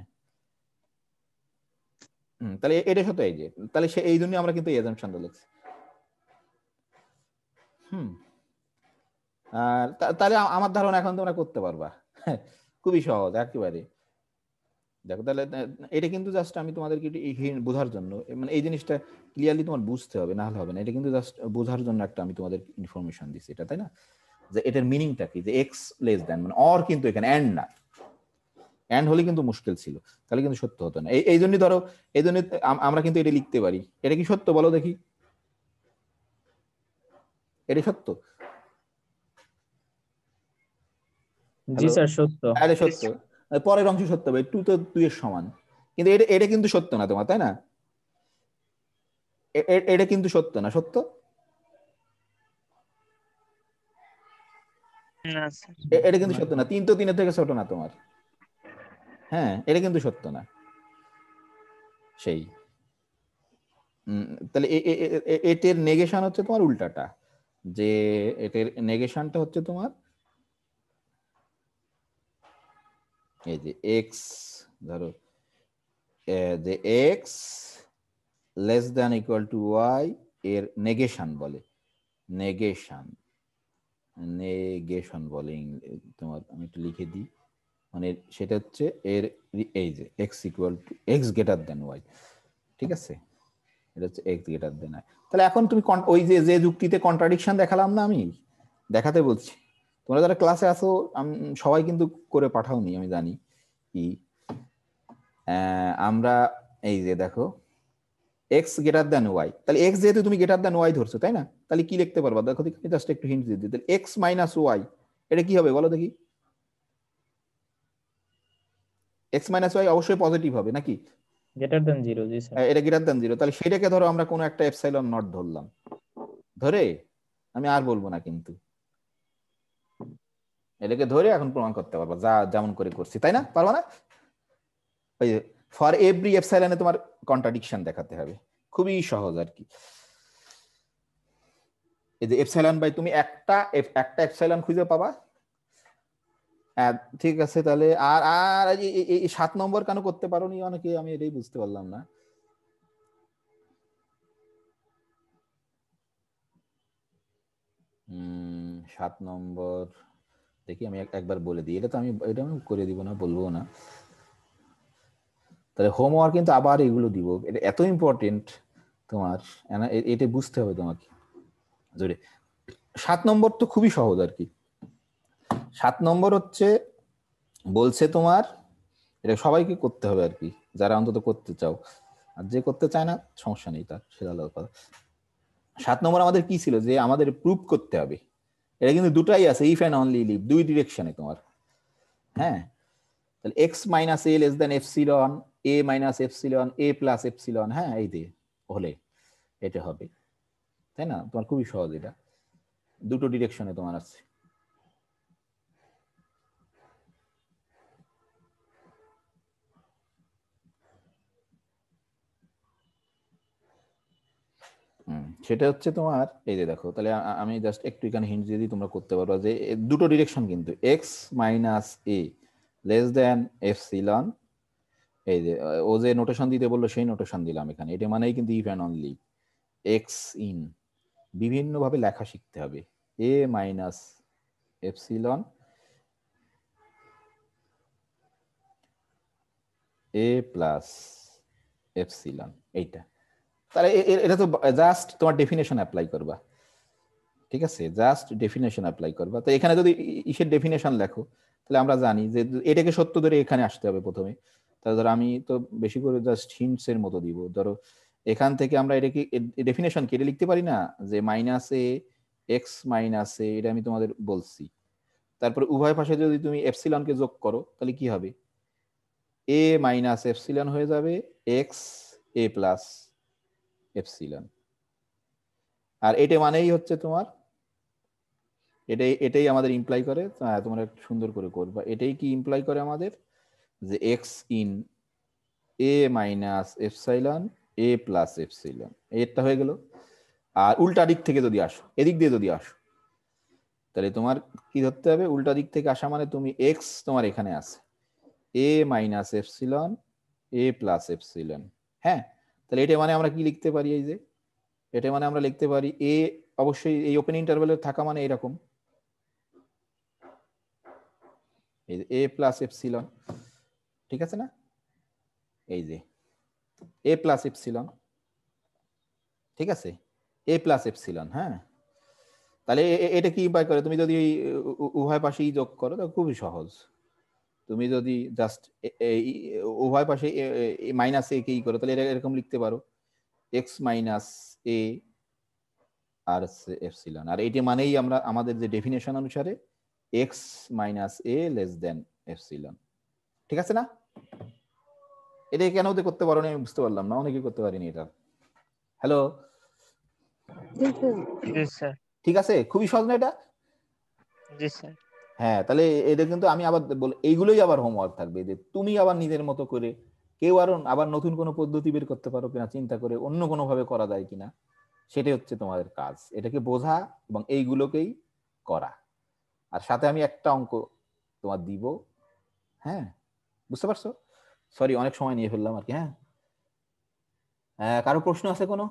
S1: তাহলে এটা সত্য। এই যে তাহলে এই জন্য আমরা কিন্তু এই অ্যাজাম্পশনটা লিখছি। আর তাহলে আমার ধারণা এখন তোমরা করতে পারবা, খুবই সহজ একেবারে। দেখো তাহলে এটা কিন্তু জাস্ট আমি তোমাদেরকে বোঝার জন্য, মানে এই জিনিসটা ক্লিয়ারলি তোমার বুঝতে হবে, না হলে হবে না। এটা কিন্তু জাস্ট বোঝার জন্য একটা আমি তোমাদের ইনফরমেশন দিচ্ছি, এটা তাই না? যে এটার মিনিংটা কি, যে এক্স লেস দেন, মানে অর কিন্তু এখানে এন্ড না, এন্ড হলে কিন্তু মুশকিল ছিল, তাহলে কিন্তু সত্য হতো না। এই জন্যই ধরো, এই জন্য আমরা কিন্তু এটা লিখতে পারি। এটা কি সত্য বলো দেখি, এটা সত্য?
S4: জি স্যার সত্য।
S1: আরে সত্য, পরের অংশ সত্য হবে, 2 তো 2 এর সমান, কিন্তু এটা কিন্তু সত্য না তোমার, তাই না? এটা কিন্তু সত্য না, সত্য?
S2: না স্যার,
S1: এটা কিন্তু সত্য না, 3 তো 3 এর থেকে ছোট না তোমার। হ্যাঁ, এটা কিন্তু সত্য না। সেই তাহলে এটার নেগেশন হচ্ছে তোমার উল্টাটা, যে এটার নেগেশনটা হচ্ছে তোমার এই যে এক্স, ধরো যে x less than equal to Y এর নেগেশন বলে, নেগেশন নেগেশন বলে তোমার, আমি একটু লিখে দিই, মানে সেটা হচ্ছে এর এই যে x equal to x greater than y, ঠিক আছে? এটা হচ্ছে এক্স গ্রেটার দেন ওয়াই। তাহলে এখন তুমি ওই যে যুক্তিতে কন্ট্রাডিকশন দেখালাম না, আমি দেখাতে বলছি, তোমরা যারা ক্লাসে আসো সবাই কিন্তু করে পাঠাওনি আমি জানি কি, আমরা এই যে দেখো এক্স গ্রেটার দেন ওয়াই, তাহলে এক্স যেহেতু তুমি গ্রেটার দেন ওয়াই ধরছো, তাই না? তাহলে কি লিখতে পারবা দেখো, জাস্ট একটু হিন্ট দিয়ে দিই, তাহলে এক্স মাইনাস ওয়াই এটা কি হবে বলো দেখি? এক্স মাইনাস ওয়াই অবশ্যই পজিটিভ হবে নাকি?
S4: Greater than 0। জি স্যার।
S1: এটা গ্রেটার দেন 0, তাহলে সেটাকে ধরো আমরা কোনো একটা এপসাইলন নট ধরলাম, ধরে আমি আর বলবো না, কিন্তু এটাকে ধরে এখন প্রমাণ করতে পারবো যা যেমন করে করছি, তাই না? পারবা না? ওই ফর এভরি এপসাইলনে তোমার কন্ট্রাডিকশন দেখাতে হবে, খুবই সহজ আর কি। এই যে এপসাইলন বাই তুমি একটা এপসাইলন খুঁজে পাবা, ঠিক আছে? তাহলে আর আর এই 7 নম্বর কেন করতে পারোনি অনেকে, আমি এটাই বুঝতে পারলাম না। হুম, 7 নম্বর দেখি আমি একবার বলে দিই, এটা আমি করে দিব না, বলবো না। তাহলে হোমওয়ার্ক কিন্তু আবার এগুলো দিব, এটা এত ইম্পর্টেন্ট তোমার, এটা বুঝতে হবে তোমাকে জোরে। 7 নম্বর তো খুবই সহজ আর কি। 7 নম্বর হচ্ছে বলছে তোমার, এটা সবাইকে করতে হবে আর কি, যারা অন্তত করতে চাও, আর যে করতে চায় না সমস্যা নেই, তার সেটা আলাদা কথা। 7 নম্বর আমাদের কি ছিল, যে আমাদের প্রুফ করতে হবে, এটা কিন্তু দুটাই আছে, ইফ অ্যান্ড অনলি লিভ, দুই ডিরেকশনে তোমার। হ্যাঁ, তাহলে এক্স মাইনাস এ লেস দেন এপসিলন, এ মাইনাস এপসিলন, এ প্লাস এপসিলন, হ্যাঁ এই যে হলে এটা হবে, তাই না? তোমার খুবই সহজ, এটা দুটো ডিরেকশনে তোমার আছে। সেটা হচ্ছে তোমার এই যে দেখো, তাহলে আমি জাস্ট একটু এখানে হিন্ট দিয়ে দিই, তোমরা করতে পারো যে দুটো ডিরেকশন কিন্তু, এক্স মাইনাস এ লেস দেন এপসিলন, এই যে ও যে নোটেশন দিতে বললো সেই নোটেশন দিলাম এখানে, এটা মানেই কিন্তু if and only, x in বিভিন্ন ভাবে লেখা শিখতে হবে, এ মাইনাস এপসিলন, এ প্লাস এপসিলন, এইটা। তাহলে এটা তো জাস্ট তোমার ডেফিনেশন অ্যাপ্লাই করবা, ঠিক আছে, জাস্ট ডেফিনেশন অ্যাপ্লাই করবা। তো এখানে যদি ইসের ডেফিনেশন লেখো তাহলে আমরা জানি যে এটাকে সত্য ধরে এখানে আসতে হবে প্রথমে। তাহলে ধরো আমি তো বেশি করে জাস্ট হিন্টস এর মতো দিব। ধরো এখান থেকে আমরা এটাকে ডেফিনেশন কি এটা লিখতে পারি না যে মাইনাস এ এক্স মাইনাস এ, এটা আমি তোমাদের বলছি। তারপর উভয় পাশে যদি তুমি এপসিলনকে যোগ করো তাহলে কি হবে, এ মাইনাস এপসিলন হয়ে যাবে এক্স এ প্লাস এপসিলন। আর এটা মানেই হচ্ছে তোমার, এটাই আমাদের ইমপ্লাই করে, তোমরা একটু সুন্দর করে করবা, এটাই কি ইমপ্লাই করে আমাদের যে x in a minus epsilon A plus epsilon, এটা হয়ে গেল। আর উল্টা দিক থেকে যদি আসো, এদিক দিয়ে যদি আসো তাহলে তোমার কি ধরতে হবে, উল্টা দিক থেকে আসা মানে তুমি এক্স তোমার এখানে আছে এ মাইনাস এপসিলন এ প্লাস এপসিলন। হ্যাঁ, তাহলে এটা মানে আমরা কি লিখতে পারি, এই যে এটা মানে আমরা লিখতে পারি এ, অবশ্যই এই ওপেন ইন্টারভ্যালে থাকা মানে এরকম এ প্লাস এপসিলন, ঠিক আছে না, এই যে এ প্লাস এপসিলন, ঠিক আছে, এ প্লাস এপসিলন। হ্যাঁ, তাহলে এটা কি উপায় করে, তুমি যদি উভয় পাশেই যোগ করো তো খুবই সহজ। তুমি যদি জাস্ট উভয় পাশে মাইনাস এ কে করো তাহলে এরকম লিখতে পারো এক্স মাইনাস এ আর এপসিলন। আর এটি মানেই আমরা আমাদের যে ডেফিনেশন অনুসারে এক্স মাইনাস এ লেস দেন এপসিলন, ঠিক আছে না। এটা কেন করতে পারো না আমি বুঝতে পারলাম না, অনেকে করতে পারিনি এটা। হ্যালো,
S2: জি স্যার।
S1: ঠিক আছে, খুবই সহজ না এটা।
S2: জি স্যার।
S1: হ্যাঁ, তাহলে এটা কিন্তু আমি আবার এইগুলোই আবার হোমওয়ার্ক থাকবে যে তুমি আবার নিজের মতো করে কেউ আবার নতুন কোনো পদ্ধতি বের করতে পারো কিনা চিন্তা করে, অন্য কোনো ভাবে করা যায় কিনা, সেটাই হচ্ছে তোমাদের কাজ, এটাকে বোঝা এবং এইগুলোকেই করা। আর সাথে আমি একটা অঙ্ক তোমার দিব। হ্যাঁ, বুঝতে পারছো? সরি, অনেক সময় নিয়ে ফেললাম আর কি। হ্যাঁ, কারো প্রশ্ন আছে কোনো?